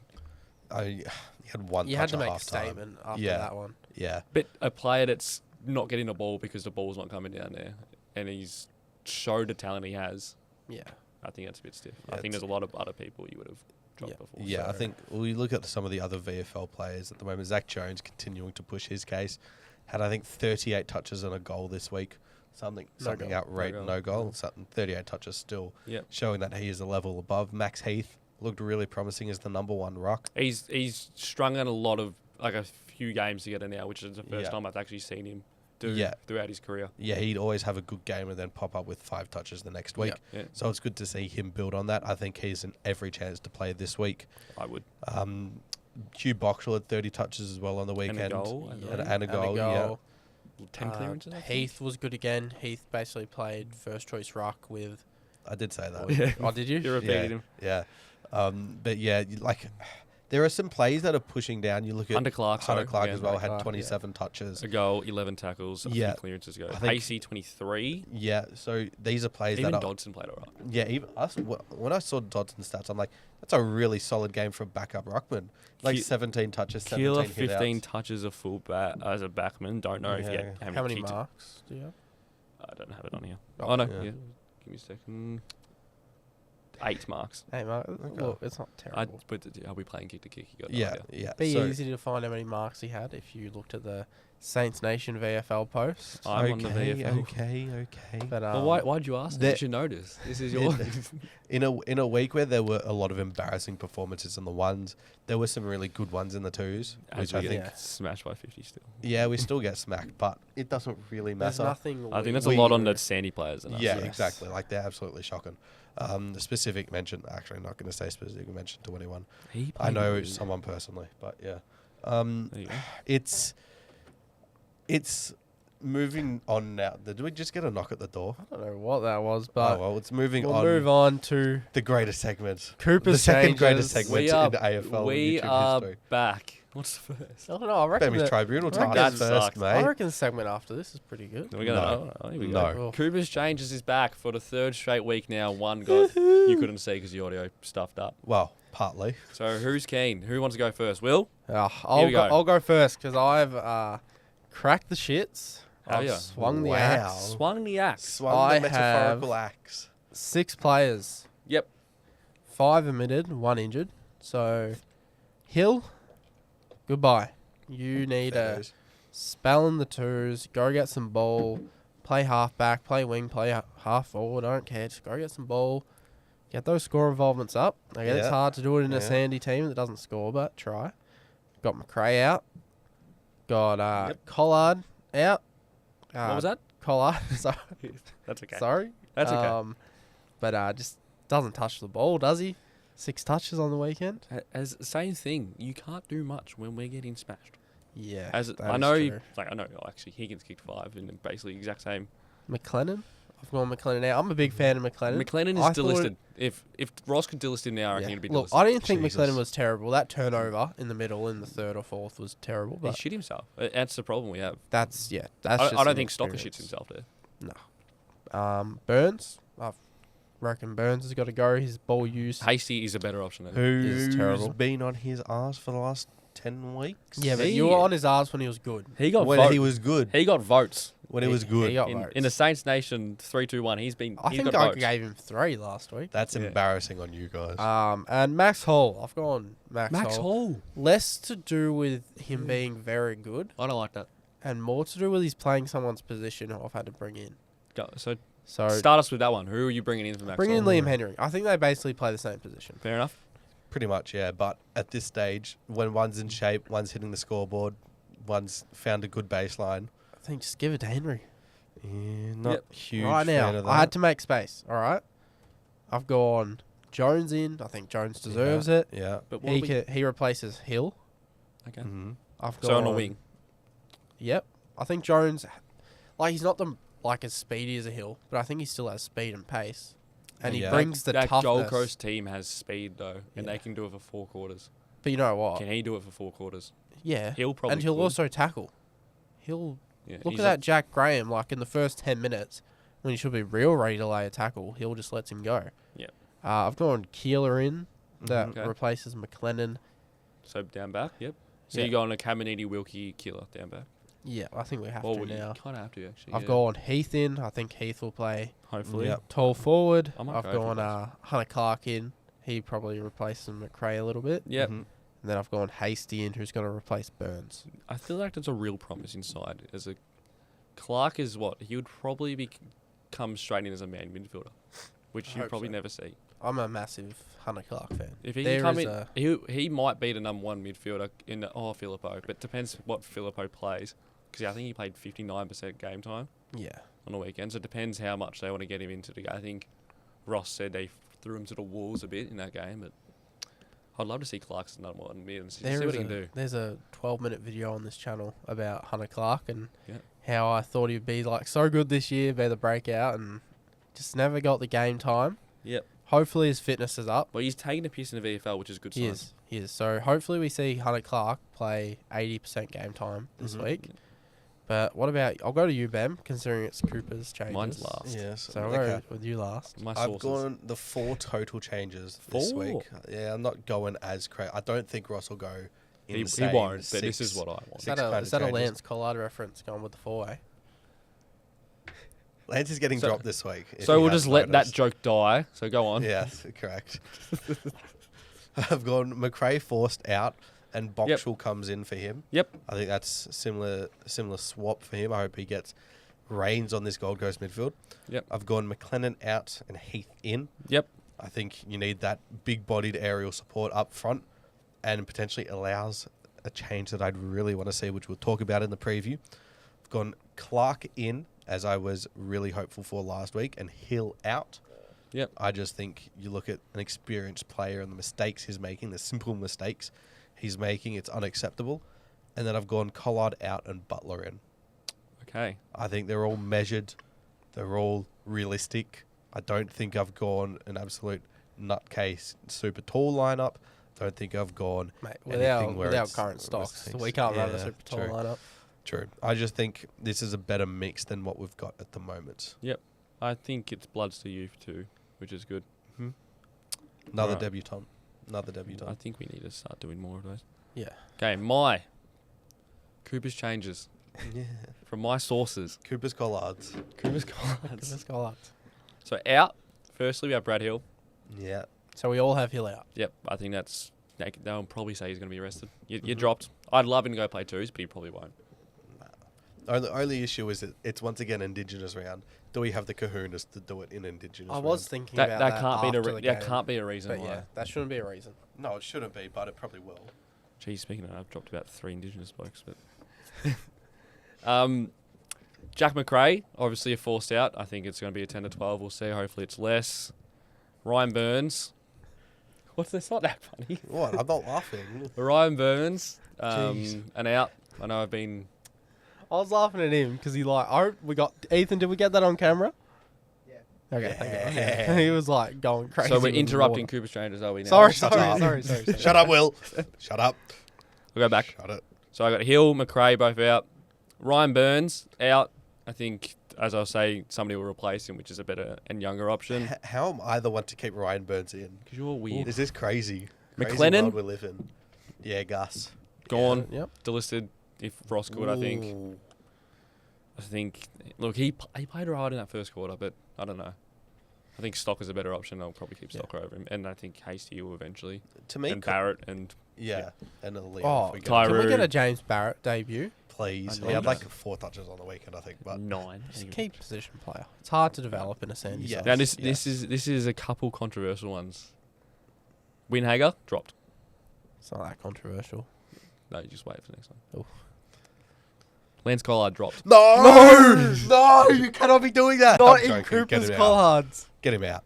He had one You touch had to at make a half-time. statement after Yeah. that one. Yeah. But a player that's not getting the ball because the ball's not coming down there, and he's showed the talent he has. Yeah. I think that's a bit stiff. Yeah, I think there's a lot of other people you would have dropped Yeah. before. Yeah, I so- think we look at some of the other VFL players at the moment. Zach Jones continuing to push his case. Had, I think, 38 touches and a goal this week. Something goal. outrageous. No goal. Something 38 touches still Yep. showing that he is a level above. Max Heath looked really promising as the number one ruck. He's strung out a few games together now, which is the first Yeah. time I've actually seen him do Yeah. throughout his career. Yeah, he'd always have a good game and then pop up with 5 touches the next week. Yeah, So it's good to see him build on that. I think he's in every chance to play this week. I would. Hugh Boxall had 30 touches as well on the weekend. And a goal. And a goal, yeah. 10 clearances. I think. Heath was good again. Heath basically played first choice ruck with. I did say that. Yeah. Oh, did you? You repeated him. Yeah. But yeah, there are some plays that are pushing down. You look at Hunter Clark, Hunter sorry, Clark again. as well, Hunter had Clark, 27 touches. A goal, 11 tackles, a Yeah. few clearances ago. I think- Hasey, 23. Yeah, so these are plays Even that are... Dodson played all right. Yeah, even us, when I saw Dodson's stats, I'm like, that's a really solid game for a backup ruckman. Like Ki- 17 touches, 17 Keeler, hit 15 outs. touches as a backman. Don't know if he Yeah. had How many kicked it. marks do you have? I don't have it on here. Oh, Oh, no. yeah. Yeah. Give me a second. 8 marks. Hey, marks. Look, it's not terrible. I'll be playing kick to kick. You got no Yeah, idea. yeah. Be So- easy to find how many marks he had if you looked at the Saints Nation VFL post. I'm on the VFL. Okay. But Well, why'd you ask? There- Did you notice? This is your. In a week where there were a lot of embarrassing performances in the ones, there were some really good ones in the twos, As which we I get think, Yeah. smashed by 50 still. yeah, we still get smacked, but it doesn't really there's matter. nothing. I think that's We- a lot on the Sandy players. And us. Yeah, Yes. exactly. Like, they're absolutely shocking. The specific mention, actually, I'm not going to say specific mention to anyone. He I played know really- someone personally, but yeah. There you go. It's moving on now. Did we just get a knock at the door? I don't know what that was, but Oh, well, it's moving we'll on. move on to The greatest segment. Cooper's The second greatest changes. segment We are, in AFL we YouTube are history. back. What's the first? I don't know. I reckon. Bemi's Tribunal I reckon time that first, sucks. I mate. reckon the segment after this is pretty good. We're gonna, No. oh, here we No. go. Cool. Cooper's Changes is back for the 3rd straight week now. One got you couldn't see because the audio stuffed up. Well, partly. So who's keen? Who wants to go first? Will? I'll we go. go. I'll go first because I've cracked the shits. Oh, I've yeah. swung the Wow. axe. Swung the axe. Swung I the metaphorical axe. 6 players. Yep. 5 admitted, 1 injured. So, Hill, goodbye. You need Fair a dues. spell in the twos. Go get some ball. Play half back. Play wing. Play half forward. I don't care. Just go get some ball. Get those score involvements up. I get it's Yeah. hard to do it in Yeah. a Sandy team that doesn't score, but try. Got McRae out. Got Yep. Collard out. What was that? Collard. Sorry. That's okay. Sorry. That's okay. But just doesn't touch the ball, does he? 6 touches on the weekend. As same thing, you can't do much when we're getting smashed. Yeah. As that I is know, true. I know. Actually, Higgins kicked 5 and basically exact same. McLennan. I've gone McLennan out. I'm a big fan of McLennan. McLennan I is thought delisted. If Ross could delist him now, I reckon he'd be Look, delisted. I didn't think Jesus. McLennan was terrible. That turnover in the middle, in the 3rd or 4th, was terrible. He But shit himself. That's the problem we have. that's I, just I don't an think Stocker experience. shits himself there. Burns. I reckon Burns has got to go. His ball use. Hasty is a better option than Who's terrible. been on his arse for the last 10 weeks? Yeah, but He- you were on his arse when he was good. he got When votes. he was good. He got votes When he was good. He got in, votes. in the Saints Nation 3-2-1. He's I he's think got I votes. gave him 3 last week. That's Yeah. embarrassing on you guys. And Max Hall. I've gone Max Hall. Hall. Less to do with him being very good I don't like that. and more to do with he's playing someone's position who I've had to bring in. Go. So So start us with that one. Who are you bringing in for Max? bring in Hall? Liam Henry. I think they basically play the same position. Fair enough. Pretty much, yeah. But at this stage, when one's in shape, one's hitting the scoreboard, one's found a good baseline. I think just give it to Henry. Yeah, not Yep. huge Right fan now, of I had that. to make space. All right, I've gone Jones in. I think Jones deserves it. Yeah. But what He replaces Hill. Okay. Mm-hmm. I've gone So on a wing. Yep, I think Jones, like he's not as speedy as a Hill, but I think he still has speed and pace, and he Yeah. brings the that toughness. Gold Coast team has speed though, and Yeah. they can do it for 4 quarters. But you know what? Can he do it for 4 quarters? Yeah, He'll probably. and he'll could. also tackle. He'll Yeah, look he's at that Jack Graham. Like in the first 10 minutes, when he should be real ready to lay a tackle, Hill just lets him go. Yep. I've gone Keeler in. That Okay. replaces McLennan. So down back. Yep. So Yeah. you go on a Caminiti, Wilkie, Killer down back. Yeah, I think we have Well, to you now. kind of have to actually. I've yeah. gone Heath in. I think Heath will play Hopefully. Yep. tall forward. I might I've go for gone this. Hunter Clark in. He probably replaces McRae a little bit. Yep. Mhm. And then I've gone Hasty in, who's going to replace Burns. I feel like that's a real promise inside. As a Clark is what he would probably come straight in as a man midfielder, which I you hope probably so. never see. I'm a massive Hunter Clark fan. If he There can come is in, a- he might be the number one midfielder in Filippo, but depends what Filippo plays. Because I think he played 59% game time Yeah. on the weekend, so it depends how much they want to get him into the game. I think Ross said they threw him to the wolves a bit in that game, but I'd love to see Clark's number one mid and see what he can do. There's a 12-minute video on this channel about Hunter Clark and Yeah. how I thought he'd be like so good this year, be the breakout, and just never got the game time. Yep. Hopefully his fitness is up. Well, he's taking a piss in the VFL, which is a good sign. He is. So hopefully we see Hunter Clark play 80% game time this Mhm. week. But what about... I'll go to you, Bem, considering it's Cooper's changes. Mine's last. Yes. So I'll go with you last. My I've sources. gone the 4 total changes this 4? week. Yeah, I'm not going as crazy. I don't think Ross will go in He the same won't, but 6. this is what I want. Is Six that kind is of that a changes. Lance Collard reference going with the 4-way? Lance is getting So- dropped this week. if So you we'll haven't just let that noticed. joke die. So go on. Yes, correct. I've gone McRae forced out and Boxall comes in for him. Yep. I think that's similar swap for him. I hope he gets reins on this Gold Coast midfield. Yep. I've gone McLennan out and Heath in. Yep. I think you need that big-bodied aerial support up front and potentially allows a change that I'd really want to see, which we'll talk about in the preview. I've gone Clark in, as I was really hopeful for last week, and Hill out. Yep. I just think you look at an experienced player and the mistakes he's making, the simple mistakes he's making, it's unacceptable. And then I've gone Collard out and Butler in. Okay. I think they're all measured. They're all realistic. I don't think I've gone an absolute nutcase super tall lineup. Don't think I've gone Mate, anything where without it's current stocks, mistakes. we can't run a Yeah, super tall true. lineup. True. I just think this is a better mix than what we've got at the moment. I think it's Bloods to youth too, which is good. Another Right. debutant. Another I debutant. think we need to start doing more of those. Yeah. Okay, my Cooper's changes Yeah. from my sources. Cooper's Collards. Cooper's Let's go up. So out. Firstly, we have Brad Hill. Yeah. So we all have Hill out. Yep, I think that's. They'll probably say he's going to be arrested. You Mhm. dropped. I'd love him to go play twos, but he probably won't. The only issue is that it's once again Indigenous round. Do we have the kahunas to do it in Indigenous I round? was thinking That about that that can't be after the game, can't be a reason But why. yeah, that shouldn't be a reason. No, it shouldn't be, but it probably will. Geez, speaking of that, I've dropped about 3 Indigenous blokes, but Jack McRae, obviously a forced out. I think it's going to be a 10 to 12. We'll see. Hopefully it's less. Ryan Burns. What's this? Not that funny. What? I'm not laughing. Ryan Burns, Jeez. an out. I know I've been. I was laughing at him because he we got Ethan. Did we get that on camera? Yeah. Okay. Thank you. Yeah. He was like going crazy. So we're with the interrupting water. Cooper Strangers, are we now? Sorry. Shut up, Will. Shut up. We'll go back. Shut it. So I got Hill, McRae both out. Ryan Burns out. I think, as I'll say, somebody will replace him, which is a better and younger option. How am I the one to keep Ryan Burns in? Because you're weird. Is this crazy? Crazy McLennan? world we live in. Yeah, Gus. Gone. Yep. Delisted. If Ross could, I think. Ooh. I think. Look, he played right in that first quarter, but I don't know. I think Stock is a better option. I'll probably keep Yeah. Stocker over him, and I think Hasty will eventually, To me, and Barrett and yeah, and a Liam. Oh, if we get Tyro. Can we get a James Barrett debut? please. I He had know. like 4 touches on the weekend, I think. But 9. Just key position player. It's hard to develop in a Sandy Yeah. side. Now this Yes. this is a couple controversial ones. Winhager dropped. It's not that controversial. No, you just wait for the next one. Oh. Lance Collard dropped. No, you cannot be doing that. Not I'm in joking. Cooper's Get him out. Collards. Get him out.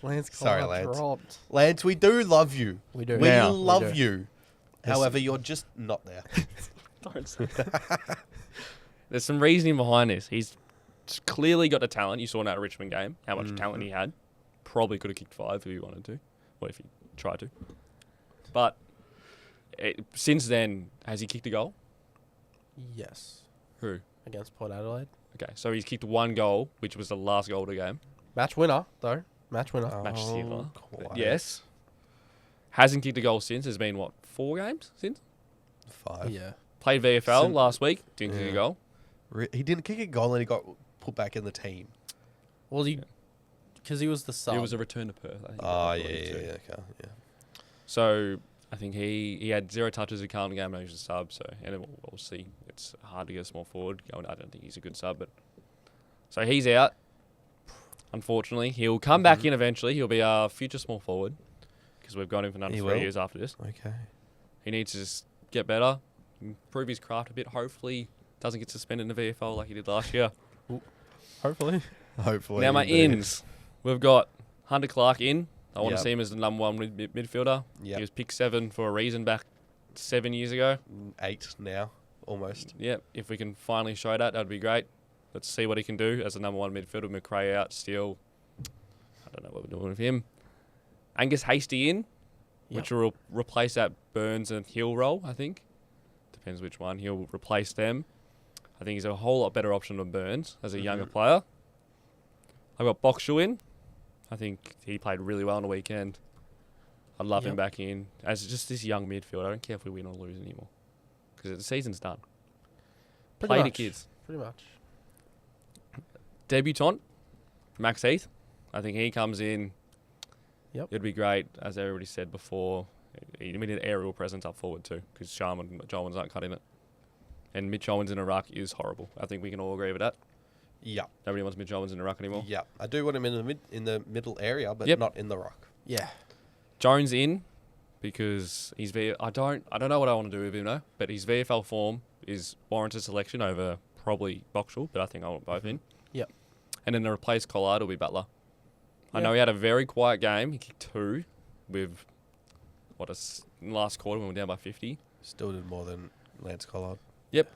Lance Sorry, Collard Lance. dropped. Lance, we do love you. We do. We Now, love we do. you. However, you're just not there. Don't say that. There's some reasoning behind this. He's clearly got the talent. You saw in that Richmond game how much talent he had. Probably could have kicked 5 if he wanted to, or if he tried to. But since then, has he kicked a goal? Yes. Who? Against Port Adelaide. Okay, so he's kicked 1 goal, which was the last goal of the game. Match winner, though. Match winner. Match sealer. quiet. Yes. Hasn't kicked a goal since. There's been, what, 4 games since? 5. Yeah. Played VFL So- last week. Didn't kick Yeah. a goal. He didn't kick a goal and he got put back in the team. Well, he because he was the sub. He was a return to Perth. I think. Oh, I yeah, brought him yeah, to. yeah, okay, yeah. So I think he had 0 touches in Carlton game and he was a sub. So and we'll see. It's hard to get a small forward going. I don't think he's a good sub, but so he's out. Unfortunately, he'll come back in eventually. He'll be our future small forward because we've got him for another He 3 will? years after this. Okay. He needs to just get better, improve his craft a bit. Hopefully, doesn't get suspended in the VFL like he did last year. Hopefully. Hopefully. Now my but- ins, we've got Hunter Clark in. I want to Yep. see him as the number 1 midfielder. Yep. He was picked 7 for a reason back 7 years ago. 8 now, almost. Yep, if we can finally show that, that'd be great. Let's see what he can do as the number 1 midfielder. McRae out, Steele. I don't know what we're doing with him. Angus Hasty in, which will replace that Burns and Hill role, I think. Depends which one. He'll replace them. I think he's a whole lot better option than Burns as a younger player. I've got Boxall in. I think he played really well on the weekend. I'd love him back in as just this young midfield. I don't care if we win or lose anymore because the season's done. Play the kids. Pretty much. Debutant, Max Heath. I think he comes in. Yep. It'd be great, as everybody said before. We need an aerial presence up forward too, because Jarman's not cutting it. And Mitch Owens in a ruck is horrible. I think we can all agree with that. Yeah. Nobody wants Mitch Owens in a ruck anymore. Yeah. I do want him in the middle area, but Yep. not in the rock. Yeah. Jones in, because he's I don't know what I want to do with him though, but his VFL form is warranted selection over probably Boxall, but I think I want both in. Yep. And then to replace Collard will be Butler. I Yeah. know he had a very quiet game. He kicked 2 with last quarter when we were down by 50. Still did more than Lance Collard. Yep,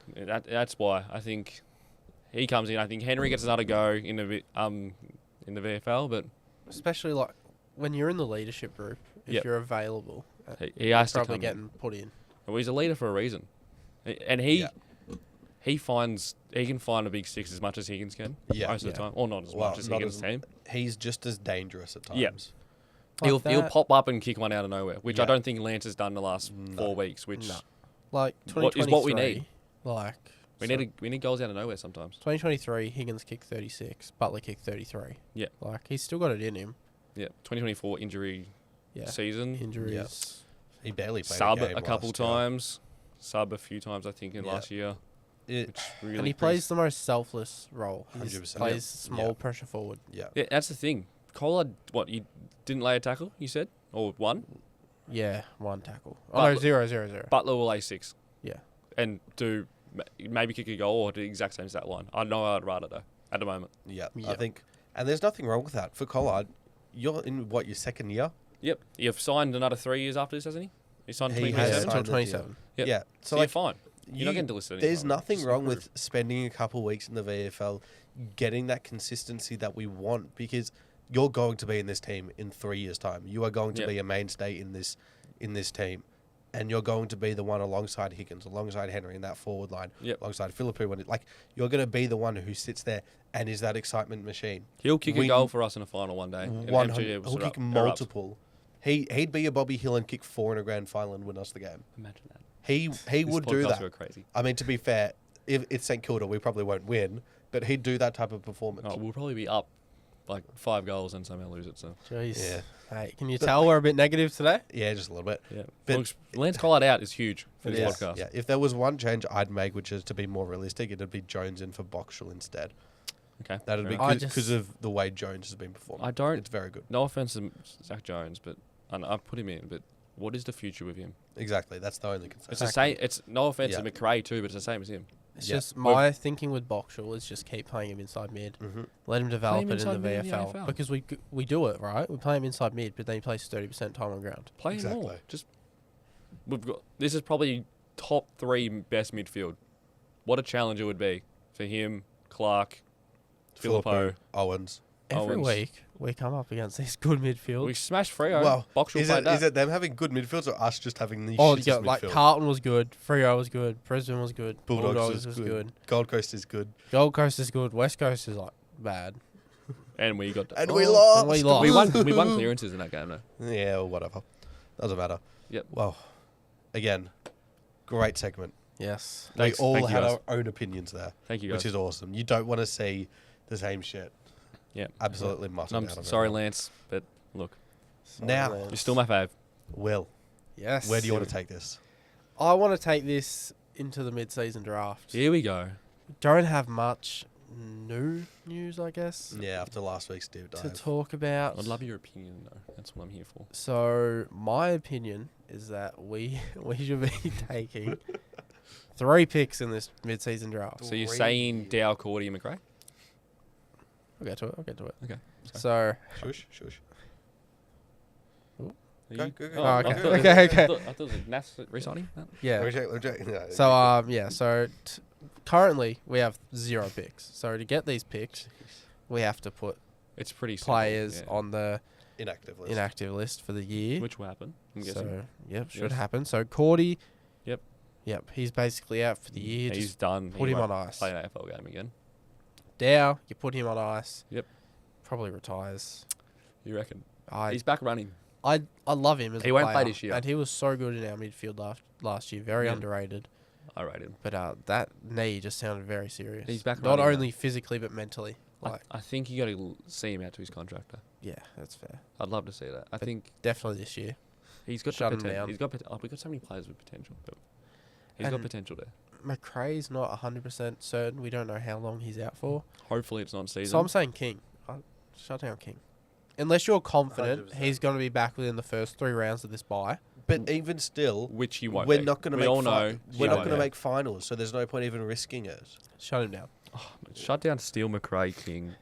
that's why I think he comes in. I think Henry gets another go in the VFL, but Especially like when you're in the leadership group, if Yep. you're available, he has to probably come in. getting put in. Well, he's a leader for a reason, and he can find a big 6 as much as Higgins can most of the time, or not as much as not Higgins' team. He's just as dangerous at times. Yeah. Like He'll that. pop up and kick one out of nowhere, which I Yeah. don't think Lance has done the last No. 4 weeks. Which No. Like What is what we 2023, need. Like we need goals out of nowhere sometimes. 2023, Higgins kicked 36, Butler kicked 33. Yeah. Like he's still got it in him. Yeah, 2024 injury Yeah. season. Injuries. He barely played Sub a game a couple last year. times, sub a few times I think in Yeah. last year. It- Which really And he plays the most selfless role. He 100%. plays Yep. small Yeah. pressure forward. yeah. Yeah, that's the thing. Collard, what, you didn't lay a tackle, you said? Or one? Yeah, 1 tackle. Oh, Butler- no, 0-0-0. Butler will lay 6 Yeah. and do maybe kick a goal or do the exact same stat line. I know I'd rather though, at the moment. Yeah. Yeah. I think, and there's nothing wrong with that. For Collard, you're in your second year? Yep. You've signed another 3 years after this, hasn't he? He signed He 2027? has Until signed the deal. 27. Yep. Yeah. So you're fine. You're not you- getting delisted There's anymore. nothing Just wrong improve. with spending a couple weeks in the VFL, getting that consistency that we want, because you're going to be in this team in 3 years' time. You are going to Yep. be a mainstay in this team, and you're going to be the one alongside Higgins, alongside Henry in that forward line, Yep. alongside Philippou. You're going to be the one who sits there and is that excitement machine. He'll kick a Win- goal for us in a final one day. and 100. MG He'll will kick erupt. multiple. He'd be a Bobby Hill and kick 4 in a grand final and win us the game. Imagine that. He would do These podcasts that. were crazy. I mean, to be fair, if it's St Kilda, we probably won't win, but he'd do that type of performance. Oh, we'll probably be up like 5 goals and somehow lose it. So Jeez. Yeah. Hey, can you tell we're a bit negative today? Yeah, just a little bit. yeah, But- Lance Collard out is huge for this Yes, podcast. yeah. If there was one change I'd make, which is to be more realistic, it'd be Jones in for Boxall instead. Okay, That'd fair be enough. because of the way Jones has been performing. I don't- It's very good. No offense to Zach Jones, but and I put him in. But what is the future with him? Exactly. That's the only concern. It's the same. It's no offense Yeah. to McRae too, but it's the same as him. It's Yeah. just my thinking with Boxall is just keep playing him inside mid. Mm-hmm. Let him develop him it in inside the mid in the VFL. AFL. Because we do it, right? We play him inside mid, but then he plays 30% time on ground. Play him more. Exactly. Just we've got. This is probably top 3 best midfield. What a challenge it would be for him, Clark, Philippou. Owens. Every Owens. week we come up against these good midfields. We smashed Freo. Well, Boxall is played it, that. is it them having good midfields or us just having the Oh, shittest yeah, like midfield? Carlton was good, Freo was good, Brisbane was good, Bulldogs was is good. good. Gold Coast is good. Gold Coast is good, West Coast is like bad. and we got. And we Oh, lost. and we lost. We won clearances in that game though. Yeah, well, whatever. Doesn't matter. Yep. Well, again, great segment. Yes. Thanks. We all Thank you, had guys. our own opinions there, Thank you guys. which is awesome. You don't want to see the same shit. Yeah. Absolutely must. And I'm sorry, Lance, but look, Now- Lance. you're still my fave. Will, Yes. where do you want to take this? I want to take this into the mid-season draft. Here we go. Don't have much new news, I guess, Yeah, after last week's deep to dive. talk about. I'd love your opinion, though. That's what I'm here for. So my opinion is that we should be taking 3 picks in this mid-season draft. So you're Three. saying Dow, Cordy, and McRae? I'll get to it. Okay. So Shush. Are Go, you- go, go. Oh, I okay. thought- Okay, I okay. thought it was like Nas re-signing. No? yeah. Let me check. No, So yeah. So currently we have 0 picks. So to get these picks, we have to put It's pretty simple, players yeah. on the inactive list. inactive list for the year. Which will happen, I'm guessing. So yep, should Yes. happen. So Cordy. Yep. Yep. He's basically out for the year. He's Just done. put He him won't on ice. Play an AFL game again. Dow, you put him on ice. Yep. Probably retires. You reckon? I He's back running. I love him as He a won't play player, this year. and he was so good in our midfield last year. Very Yeah. underrated. I rate him. But that knee just sounded very serious. He's back Not running, only physically but mentally. Like, I think you got to see him out to his contract. Though. yeah, that's fair. I'd love to see that. I But think Definitely this year. he's got shut him potential. down. He's got. We've got so many players with potential. But he's got And- potential there. McRae's not 100% certain. We don't know how long he's out for. Hopefully, it's not season. So I'm saying King. Shut down King. Unless you're confident 100%. he's going to be back within the first 3 rounds of this bye. But even still, which he won't. we're be. not going to We make. all know. We're he not won't going to be. make finals, so there's no point even risking it. Shut him down. Shut down Steele, McRae, King,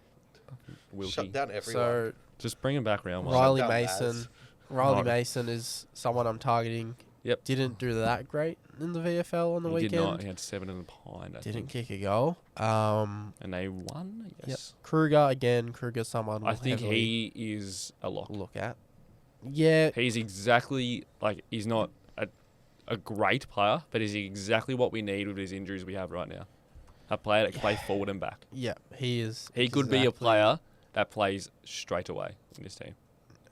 Wilkie. Shut down everyone. So Just bring him back round one. Riley down Mason. Baz. Riley No. Mason is someone I'm targeting. Yep. Didn't do that great in the VFL on the He weekend. did not. He had 7 in the pine. I Didn't think. kick a goal. And they won. Yep. Yes. Kruger again. Kruger's someone I we'll think heavily he is a lock. look at. Yeah, He's exactly like he's not a great player, but he's exactly what we need with his injuries we have right now. A player that can play forward and back. yeah, he is. He could be a exactly- player that plays straight away in this team.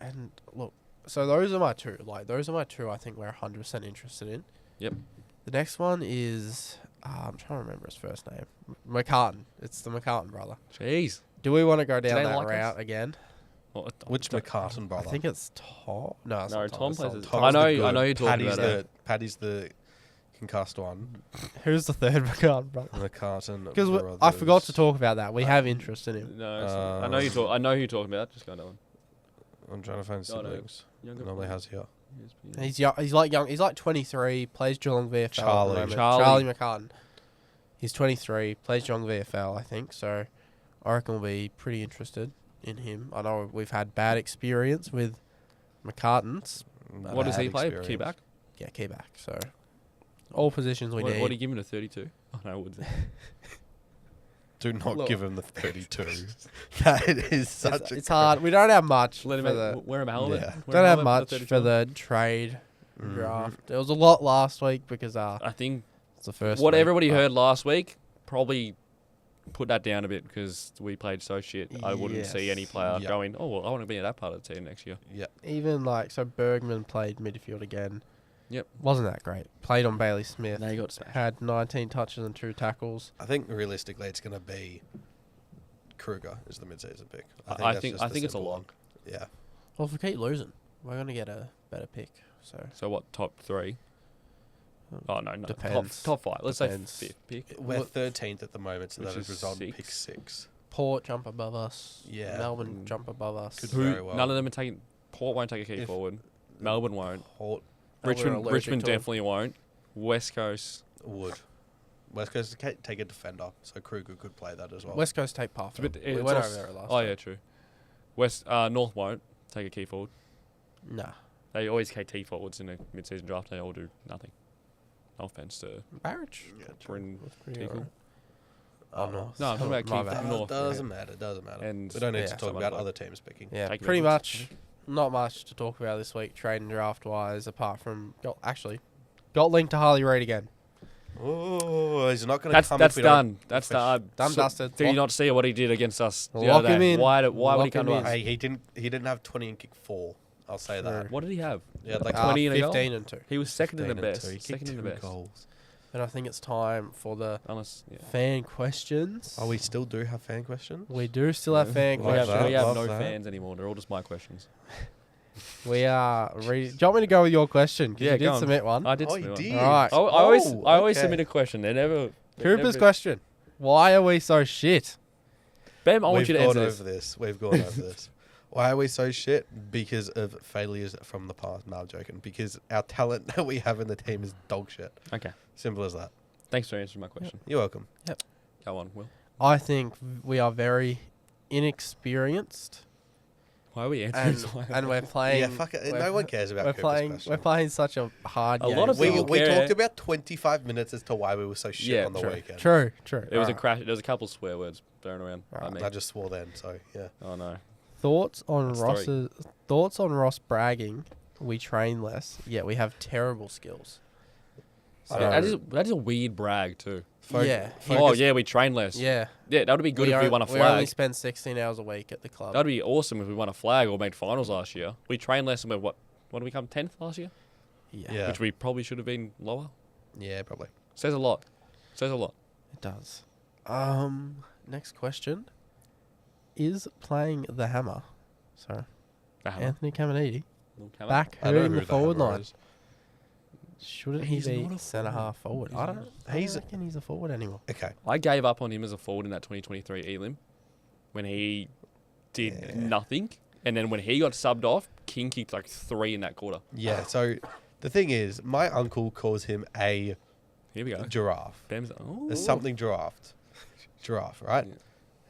And look, so those are my two. Those are my two. I think we're 100% interested in. Yep. The next one is I'm trying to remember his first name. McCartan. It's the McCartan brother. Jeez. Do we want to go down they that like us? route again? Well, Which McCartan brother? I think it's Tom. No, it's No, not Tom It's plays. not as- Tom. Tom's I the know. I good. know you're talking Paddy's about it. Paddy's the concussed one. Who's the third McCartan brother? McCartan. Because I brothers. forgot to talk about that. We have interest in him. No, it's not. I know you talk. I know who you're talking about. Just go on. I'm trying to find Oh, no. siblings. Younger Normally has here. He's young. He's like young. He's like 23. Plays Geelong VFL. Charlie. At the moment. Charlie. Charlie McCartan. He's 23. Plays Geelong VFL. I think so. I reckon we'll be pretty interested in him. I know we've had bad experience with McCartans. What does he play? Experience. Key back. Yeah, key back. So all positions we What need. do you give him to 32? Oh no, would Do not Look. give him the 32. That is such a. it's hard. We don't have much let for him the. wear him a helmet. Yeah. Wear Don't a have helmet much 32. for the trade Mhm. draft. There was a lot last week because I think it's the first. what week, everybody but- heard last week probably put that down a bit because we played so shit. I wouldn't see any Yes. player Yeah. going, oh, well, I want to be in that part of the team next year. Yeah. Even so Bergman played midfield again. Yep. Wasn't that great. Played on Bailey Smith. They got smashed. Had 19 touches and 2 tackles. I think realistically it's going to be Kruger is the mid-season pick. I that's think just the it's a simple lock. one. Yeah. Well, if we keep losing, we're going to get a better pick. So So what, top 3? Oh, no. Depends. Top 5. Let's Depends. say 5th pick. We're Look- 13th at the moment, so Which that would is result in 6. pick 6. Port jump above us. Yeah. Melbourne Mm. jump above us. Could Who? very well. None of them are taking. Port won't take a key If- forward. Melbourne won't. Port Richmond allergic to him. definitely won't. West Coast. would. West Coast take a defender, so Kruger could play that as well. West Coast take Parfitt. But We it's went also- over there last Oh, time. yeah, true. North won't take a key forward. Nah. They always KT forwards in a mid-season draft. They all do nothing. No offense to Barrage. Yeah, true. Bryn Pretty Tickle. alright. Oh, no. No, I'm talking about My Keith bad. North. Doesn't matter. Doesn't matter. And we don't need yeah, to talk someone about like- other teams picking. Yeah, Take pretty Richards. much not much to talk about this week, trade and draft wise, apart from got linked to Harley Reid again. Oh, he's not going to come. That's if we don't- done. That's if we- done. Done, dusted. Did you not see what he did against us the Lock other him day? in. Why would he Lock come to him in. us? Hey, he didn't have 20 and kick 4. I'll say that. True. What did he have? Yeah, like 20 and a goal? 15 and 2. He was second in the 15 and best. 2. He kicked Second in the 2 best. goals. then I think it's time for the Unless, yeah. fan questions. Oh, we still do have fan questions? We do still have fan We Love have, questions. that, we have love no that. fans anymore. They're all just my questions. We are. Do you want me to go with your question? 'Cause Yeah, you go did on. submit one. I did. Oh, submit you one. did? Alright. I always okay. submit a question. They're never. Cooper's question. Why are we so shit? Bam, I want you to answer this. over this. We've gone over this. Why are we so shit? Because of failures from the past. No, I'm joking. Because our talent that we have in the team is dog shit. Okay. Simple as that. Thanks for answering my question. You're welcome. Go on, Will. I think we are very inexperienced, Why are we answering? and we're playing. Yeah, fuck it. we're- No one cares about We're Cooper's playing. question. We're playing such a hard A game. lot of We, people we care. talked about 25 minutes as to why we were so shit Yeah, on the True. weekend. True. True. It was a Alright. crash. There was a couple of swear words thrown around by Alright. me. I just swore then, so yeah. Oh no. Thoughts on That's Ross's thoughts on Ross bragging? We train less, yet we have terrible skills. So- That is a weird brag too. Yeah. Oh yeah, we train less. Yeah. Yeah, that would be good if we won a We only flag. spend 16 hours a week at the club. That'd be awesome if we won a flag or made finals last year. We trained less and we're what did we come 10th last year? Yeah. Which we probably should have been lower. Yeah, probably. Says a lot. Says a lot. It does. Next question. Is playing the hammer, so The hammer. Anthony Caminiti, Little hammer. back I know in who the forward hammer line? is. Shouldn't He's he not be a centre forward. half forward? He's I not. don't He's- reckon he's a forward anymore. Okay. I gave up on him as a forward in that 2023 Elim when he did Yeah. nothing. And then when he got subbed off, King kicked like 3 in that quarter. Yeah, so the thing is, my uncle calls him a Here we go. giraffe. Bam's like, oh. There's something giraffe, right? Yeah.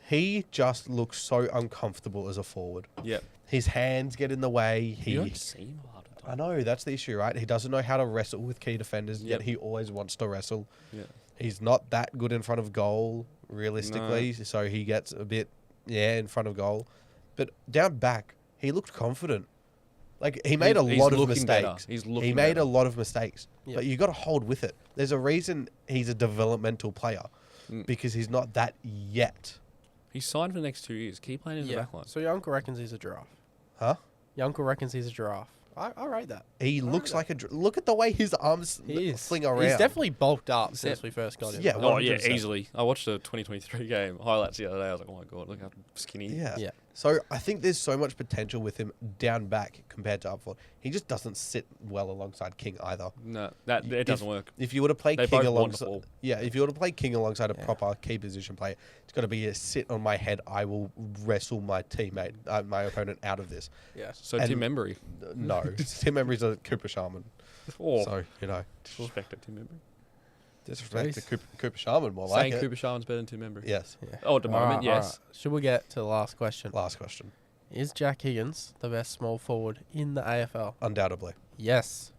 He just looks so uncomfortable as a forward. Yeah. His hands get in the way. You don't see him a lot of the I time. know, that's the issue, right? He doesn't know how to wrestle with key defenders, Yep. yet he always wants to wrestle. Yeah. He's not that good in front of goal, realistically, so he gets a bit, in front of goal. But down back, he looked confident. Like, he made a He's lot of looking better. mistakes. He's looking He made better. a lot of mistakes, Yep. but you got to hold with it. There's a reason he's a developmental player, Mm. because he's not that yet. He's signed for the next 2 years. Keep playing in the Yeah. back line. So your uncle reckons he's a giraffe. Huh? Your uncle reckons he's a giraffe. I rate that. He looks like a... Look at the way his arms He is. fling around. He's definitely bulked up He's since def- we first got him. Yeah, Oh, yeah, 100%. easily. I watched the 2023 game highlights the other day. I was like, oh my God, look how skinny. Yeah. Yeah. So I think there's so much potential with him down back compared to up front. He just doesn't sit well alongside King either. No, it doesn't work. If you were to play They King both want the alongside, ball. if you were to play King alongside a Yeah. proper key position player, it's got to be a sit on my head. I will wrestle my teammate, my opponent, out of this. Yeah. So And- Tim Embry. No, Tim Embry's a Cooper Sharman, Oh, so disrespect it, Tim Embry. disrespect to Jeez. Cooper Sharman more Saying like it. Cooper Sharman's better than Tim Embry. Yes. Yeah. Oh, at the moment, yes. Should we get to the last question? Last question. Is Jack Higgins the best small forward in the AFL? Undoubtedly, Yes.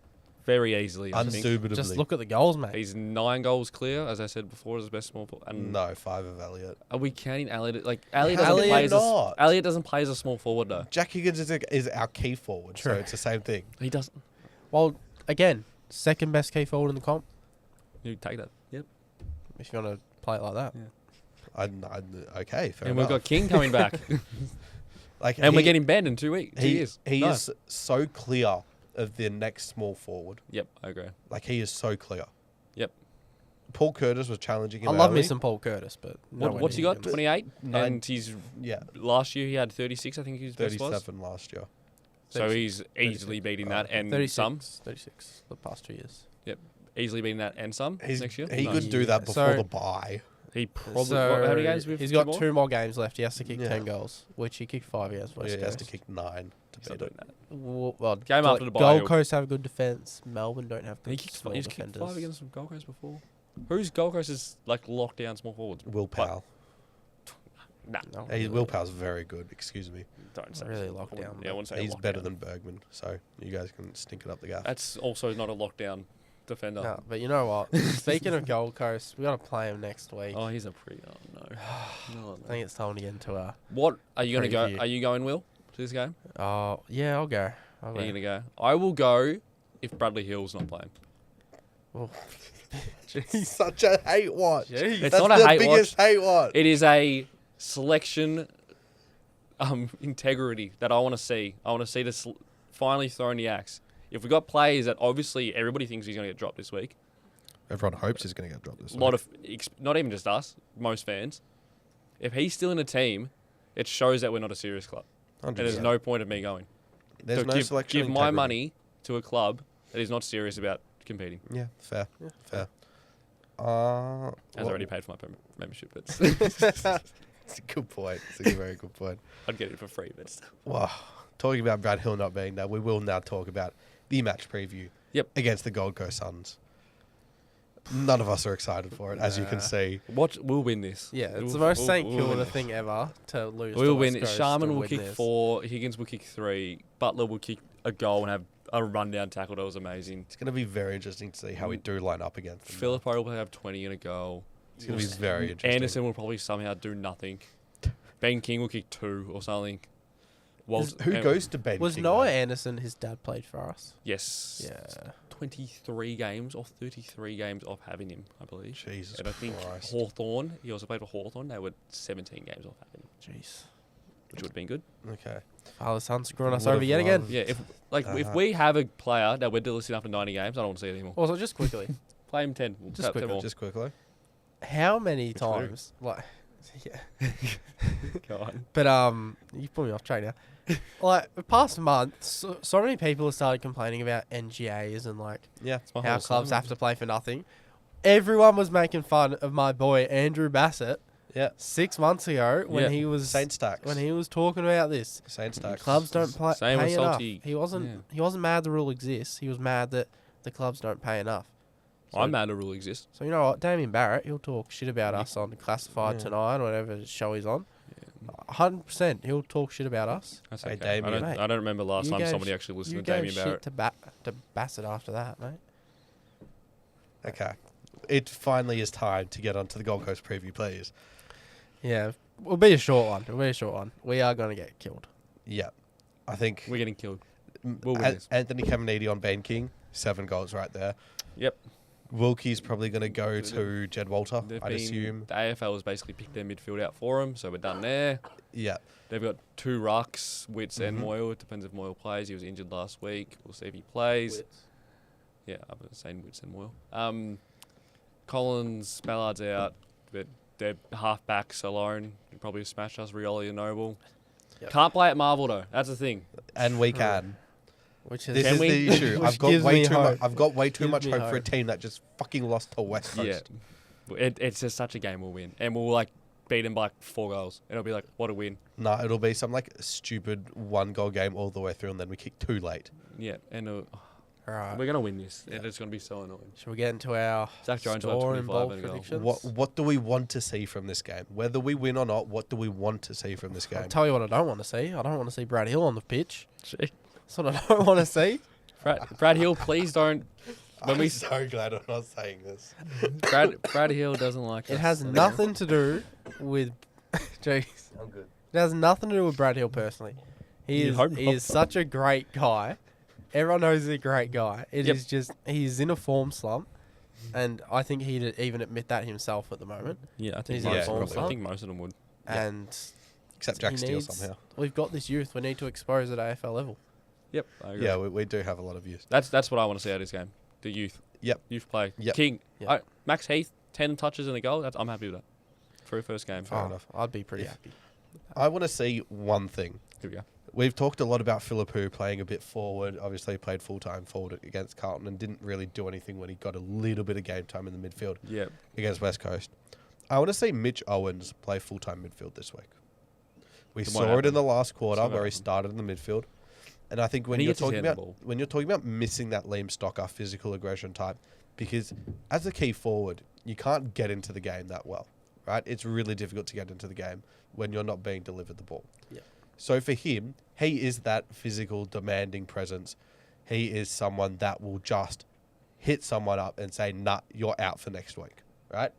Very easily, I think. undoubtedly. Just look at the goals, mate. He's 9 goals clear, as I said before, as the best small forward. And No, 5 of Elliot. are we counting Elliot? Like Elliot How doesn't are play you as a, not? Elliot doesn't play as a small forward though. Jack Higgins is our key forward, so True. it's the same thing. He doesn't. Well, again, second best key forward in the comp. You take that. Yep. If you want to play it like that. Okay, fair And enough. we've got King coming back, like, and we're getting banned in 2 weeks. 2 years. He No. is so clear of the next small forward. Yep, I agree. Like, he is so clear. Yep. Paul Curtis was challenging him I love me early. some Paul Curtis, but What's he got? 28, Nine- and he's Yeah, last year he had 36. I think his best was. 37 last year. So he's easily 36. beating that and 36, some. 36 the past 2 years. Easily beating that and some next year. He No. could do that Yeah, before so- the bye. He probably. So how many games with he's two got more? 2 more games left. He has to kick Yeah. 10 goals, which he kicked 5 against West He has Coast. to kick 9 to He's not beat doing it. that. Well, Game after the bye, Gold he'll- Coast have good defense. Melbourne don't have He good kicked, small he's kicked defenders. 5 against Gold Coast before. Who's Gold Coast is like lockdown small forwards? Will Powell. Nah, No, Hey, Will Powell's very good, excuse me. don't say Really so. locked down, Yeah, I wouldn't say He's lockdown. better than Bergman, so you guys can stink it up the gaff. That's also not a lockdown defender. No, but you know what? Speaking of Gold Coast, we got to play him next week. Oh, he's a pretty. Oh no. No, I think it's time to get into a. What are you gonna go? Preview. Are you going, Will, to this game? Oh yeah, I'll go. Are you gonna go? I will go if Bradley Hill's not playing. Oh, He's such a hate watch. Jeez. It's That's not a the hate biggest hate watch. It is a selection integrity that I want to see. I want to see this finally throwing the axe. If we got players that obviously everybody thinks he's going to get dropped this week, Everyone hopes he's going to get dropped this A lot week. of, not even just us, most fans. If he's still in a team, it shows that we're not a serious club. And there's 100%. no point of me going. There's So no selection. give my integrity. money to a club that is not serious about competing. Yeah, fair. Yeah. Fair. As I what- already paid for my membership, but It's a good point. It's a very good point. I'd get it for free. But still. Well, talking about Brad Hill not being there, we will now talk about the match preview against the Gold Coast Suns. None of us are excited for it, as you can Nah. see. We'll win this. Yeah, it's We'll- the most we'll- St we'll Kilda win this. thing ever to lose. We'll to win. West Coast Sharman to will win kick this. 4. Higgins will kick 3. Butler will kick a goal and have a rundown tackle that was amazing. It's going to be very interesting to see how we do line up against them. Filippo will have 20 and a goal. It's going to be very interesting. Anderson will probably somehow do nothing. Ben King will kick 2 or something. Who goes to Ben Was King, Noah though? Anderson his dad played for us? Yes. Yeah. 23 games or 33 games of having him, I believe. Jesus And I think Christ. Hawthorn, he also played for Hawthorn. They were 17 games off having him, Jeez. which would have been good. Okay. Father son screwing us Would over have yet again. loved- Yeah, if Uh-huh. we have a player that we're delisting after 90 games, I don't want to see it anymore. Also, just quickly, Play him 10. We'll Just tap 10 quickly, more. Just quickly. how many Which one? times, like, yeah, Go on. but you put me off track now. Like the past month, so many people have started complaining about NGAs and like Yeah. It's my how whole clubs song. have to play for nothing. Everyone was making fun of my boy Andrew Bassett Yeah. 6 months ago when Yeah. he was Saint Stacks. when he was talking about this. Saint Stacks. Clubs don't Same with pay enough. Salty. He wasn't mad the rule exists. He was mad that the clubs don't pay enough. So, I'm mad a rule exists. So you know what, Damien Barrett, he'll talk shit about us on Classified Yeah. tonight, whatever show he's on. 100%, he'll talk shit about us. That's Hey, okay. Damien. Mate, I don't remember last you time gave somebody sh- actually You listened to gave Damien shit Barrett. to Bassett after that, mate. Okay. It finally is time to get onto the Gold Coast preview, please. Yeah, it'll be a short one. It'll be a short one. We are going to get killed. Yeah. I think We're getting killed. We'll win this. Anthony Caminiti on Ben King, 7 goals right there. Yep. Wilkie's probably going to go to Jed Walter, I'd assume. The AFL has basically picked their midfield out for him, so we're done there. Yeah. They've got 2 rucks, Witts and Mhm. Moyle. It depends if Moyle plays. He was injured last week. We'll see if he plays. Yeah, I was saying Witts and Moyle. Collins, Ballard's out, but their half-backs alone can probably smash us, Rioli and Noble. Yep. Can't play at Marvel, though. That's the thing. And we can. Which is This Can is we? the issue. Which I've got gives way me too hope. much. I've got way too Gives much me hope for a hope. team that just fucking lost to West Coast. Yeah. It's just such a game we'll win. And we'll, beat them by, 4 goals. And it'll be like, what a win. No, it'll be some stupid 1-goal game all the way through, and then we kick 2 late. Yeah, and Right. we're going to win this. And it's going to be so annoying. Should we get into our Zach Jones will have store and 25 bold and a goal. predictions? What do we want to see from this game? Whether we win or not, what do we want to see from this game? I'll tell you what I don't want to see. I don't want to see Brad Hill on the pitch. Gee. That's what I don't want to see. Brad Hill, please don't. When we so glad I'm not saying this. Brad Hill doesn't like It us has anymore. nothing to do with. Jeez. I'm good. It has nothing to do with Brad Hill personally. He You'd is hope he not. is such a great guy. Everyone knows he's a great guy. It is Yep. just he's in a form slump, and I think he'd even admit that himself at the moment. Yeah, I He's think, in most, form, I so. think most of them would. Yeah. And Except Jack he Steele needs- somehow. we've got this youth. We need to expose at AFL level. Yep, I agree. Yeah, we do have a lot of use. That's what I want to see out of this game. The youth. Yep. Youth play. Yep. King. Yep. Max Heath, 10 touches and a goal. I'm happy with that. For a first game. Fair enough. I'd be pretty If- happy. I want to see one thing. Here we go. We've talked a lot about Philippou playing a bit forward. Obviously, he played full-time forward against Carlton and didn't really do anything when he got a little bit of game time in the midfield Yep. against West Coast. I want to see Mitch Owens play full-time midfield this week. We It won't saw it in happen. the last quarter It's not where he happen. started in the midfield. And I think when And he you're gets his talking hand on about the ball. when you're talking about missing that Liam Stocker physical aggression type, because as a key forward, you can't get into the game that well, right? It's really difficult to get into the game when you're not being delivered the ball. Yeah. So for him, he is that physical demanding presence. He is someone that will just hit someone up and say, "Nah, you're out for next week," right?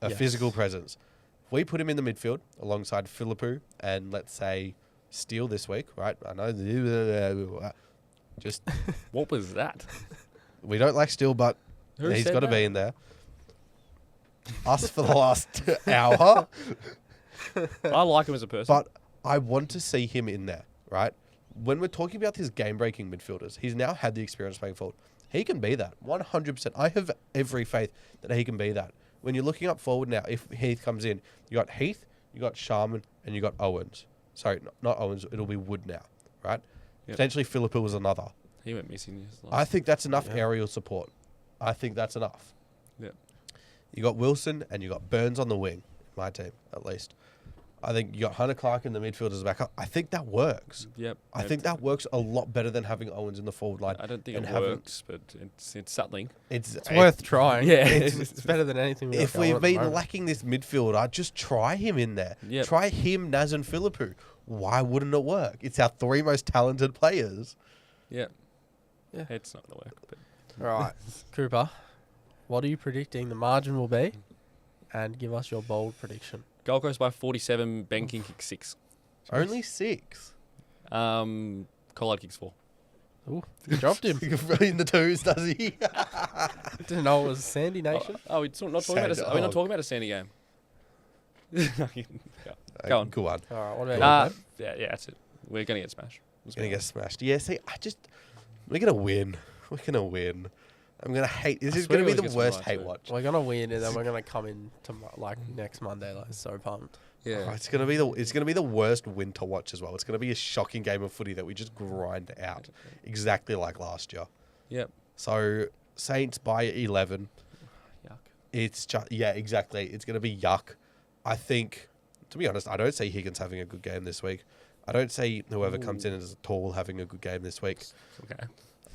A Yes. physical presence. We put him in the midfield alongside Philippou and let's say Steele this week, right? I know, just What was that? we don't like Steele, but Who he's said got to that? be in there. Us for the last hour, I like him as a person. but I want to see him in there, right? When we're talking about his game-breaking midfielders, he's now had the experience playing forward. He can be that 100%. I have every faith that he can be that. When you're looking up forward now, if Heath comes in, you got Heath, you got Sharman, and you got Owens. Sorry, not Owens. It'll be Wood now, right? Yep. Potentially Phillipou was another. He went missing this last. I think that's enough Yeah. aerial support. I think that's enough. Yeah. You got Wilson and you got Burns on the wing. My team, at least. I think you got Hunter Clark in the midfield as a backup. I think that works. Yep. I think that works a lot better than having Owens in the forward line. I don't think and it having- works, but it's something. It's It's worth trying. Yeah. It's better than anything we've If got going we've at the been moment. lacking this midfield, I'd just try him in there. Yep. Try him, Naz, and Philippou. Why wouldn't it work? It's our three most talented players. Yeah. Yeah. It's not gonna work. But All right, Cooper, what are you predicting the margin will be? And give us your bold prediction. Gold Coast by 47. Ben King kicks 6. Only 6. Collard kicks 4. Ooh, you dropped him. In the twos, does he? Didn't know it was Sandy Nation. It's not talking about. Are we not talking about a Sandy game? Go on. Go on. All right, what about you, Yeah, that's it. We're gonna get smashed. Let's Gonna go. get smashed. Yeah, see, we're gonna win. We're gonna win. I'm gonna hate. This I is swear gonna be we always the get some worst right hate too. watch. We're gonna win, and then we're gonna come in to next Monday. Like so pumped. Yeah. Oh, it's gonna be the worst win to watch as well. It's gonna be a shocking game of footy that we just grind out, exactly like last year. Yep. So Saints by 11. Yuck. It's just exactly. It's gonna be yuck. I think, to be honest, I don't see Higgins having a good game this week. I don't see whoever comes in as tall having a good game this week. Okay.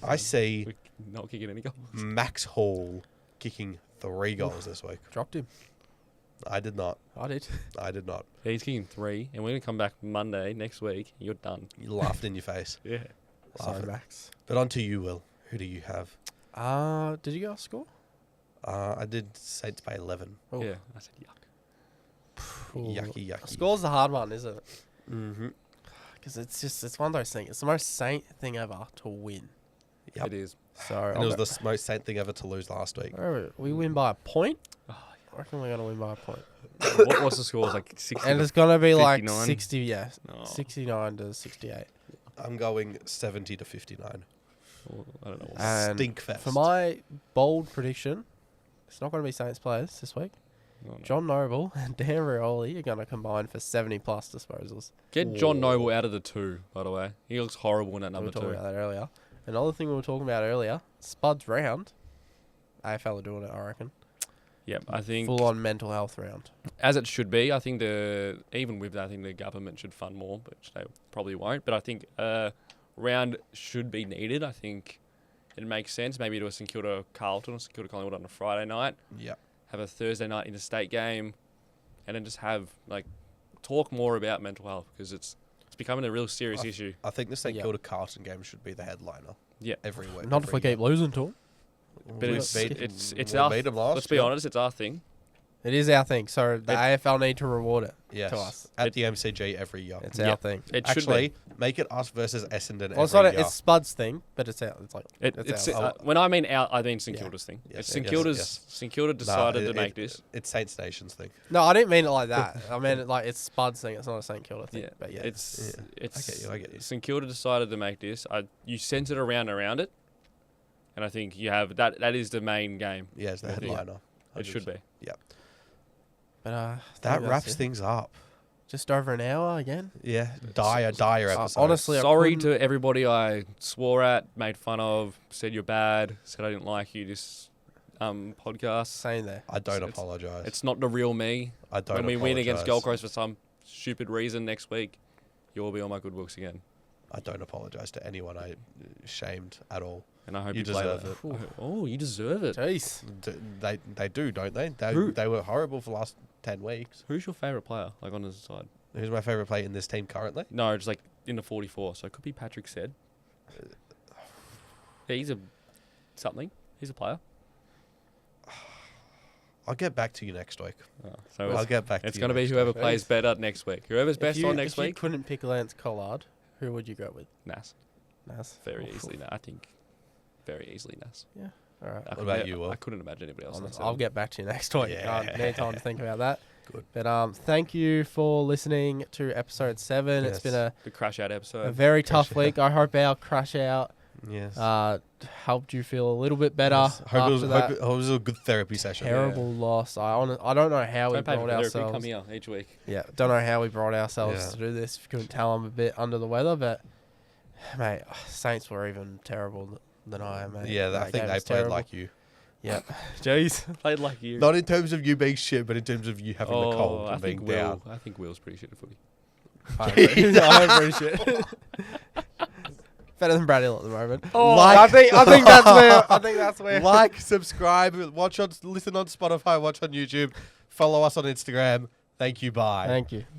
I see We're not kicking any goals. Max Hall kicking 3 goals this week. Dropped him. I did not. I did. I did not. Yeah, he's kicking 3, and we're gonna come back Monday next week. You're done. You laughed in your face. Yeah. Sorry, Laughing. Max. But on to you, Will. Who do you have? Did you guys score? I did Saints by 11. Oh. Yeah. I said yuck. Ooh. Yucky. Score's the hard one, isn't it? Mm-hmm. Because it's one of those things. It's the most Saint thing ever to win. Yep. It is. So And it was the most Saint thing ever to lose last week. we win by a point. Oh, I reckon we're gonna win by a point. What's the score? It's like 60. And it's gonna be like 59? 60, yeah, Oh. 69 to 68. I'm going 70 to 59. I don't know. And Stink fest. for my bold prediction, it's not gonna be Saints players this week. Oh, no. John Noble and Dan Rioli are gonna combine for 70 plus disposals. Get John Noble out of the 2, by the way. He looks horrible in that We were number talking 2. about that earlier. Another thing we were talking about earlier, Spuds round. AFL are doing it, I reckon. Yep, I think Full on mental health round. as it should be. I think even with that, I think the government should fund more, which they probably won't. But I think round should be needed. I think it makes sense. Maybe do a St Kilda Carlton or St Kilda Collingwood on a Friday night. Yeah. Have a Thursday night interstate game, and then just have talk more about mental health because it's becoming a real serious issue. I think the St Yeah. Kilda Carlton game should be the headliner. Yeah. Every week. Not if we keep losing to them. But it's we our. beat 'em last Let's be year. honest, it's our thing. It is our thing. So the It- AFL need to reward it Yes. to us. At the MCG every year. It's Yeah. our thing. It should Actually, be. make it us versus Essendon Well, it's every not. year. It's Spud's thing, but it's our. It's like It's our. when I mean out, I mean St Yeah. Kilda's thing. Yes, It's St yes, Kilda's. yes. St Kilda Nah, decided to make this. It's Saints Nations thing. No, I didn't mean it like that. I meant it like it's Spud's thing. It's not a St Kilda thing. Yeah, But yeah, it's Yeah. it's. I get you. St Kilda decided to make this. You centered around it, and I think you have that. That is the main game. Yeah, it's the I think headliner. It should be. But I think That that's wraps it. things up. Just over an hour again. Yeah, dire episode. honestly, I Sorry couldn't- to everybody I swore at, made fun of, said you're bad, said I didn't like you this podcast. Same there. I don't it's- apologize. It's not the real me. I don't. When we win against apologise. Gold Coast for some stupid reason next week, you'll be on my good books again. I don't apologize to anyone I shamed at all. And I hope You you, play deserve that. it. Oh, you deserve it. Jeez. They do, don't they? Who- They were horrible for the last 10 weeks. Who's your favourite player, like on the side? Who's my favourite player in this team currently? No, just like in the 44. So it could be Patrick said. Yeah, he's something. He's a player. I'll get back to you next week. Oh, so I'll get back to you. it's going to be next whoever week. plays better next week. Whoever's If best you- on next if you week. couldn't pick Lance Collard, who would you go with? Nas. Nas. Very Oof. easily. I think very easily Nas. All right. I What could about ne- you, Will? I couldn't imagine anybody else. on that I'll seven. get back to you next week. Yeah. I need time to think about that. Good. But thank you for listening to episode 7. It's Yes. been a The crash out episode. very tough Crash out. week. I hope our crash out Yes. Helped you feel a little bit better Yes. Hope after it was a good therapy session. terrible loss. I don't know how we Don't pay for brought therapy. ourselves. Come here each week. Yeah, don't know how we brought ourselves Yeah. to do this. Couldn't tell I'm a bit under the weather, but mate, Saints were even terrible than I am, mate. Yeah, I That think game they was played terrible. like you. Yeah, jeez. Played like you. Not in terms of you being shit, but in terms of you having the cold I and being think down. I think Will's pretty shit at footy. I appreciate it. Better than Brad Hill at the moment. Oh, I think that's where. Like, subscribe, listen on Spotify, watch on YouTube, follow us on Instagram. Thank you. Bye. Thank you.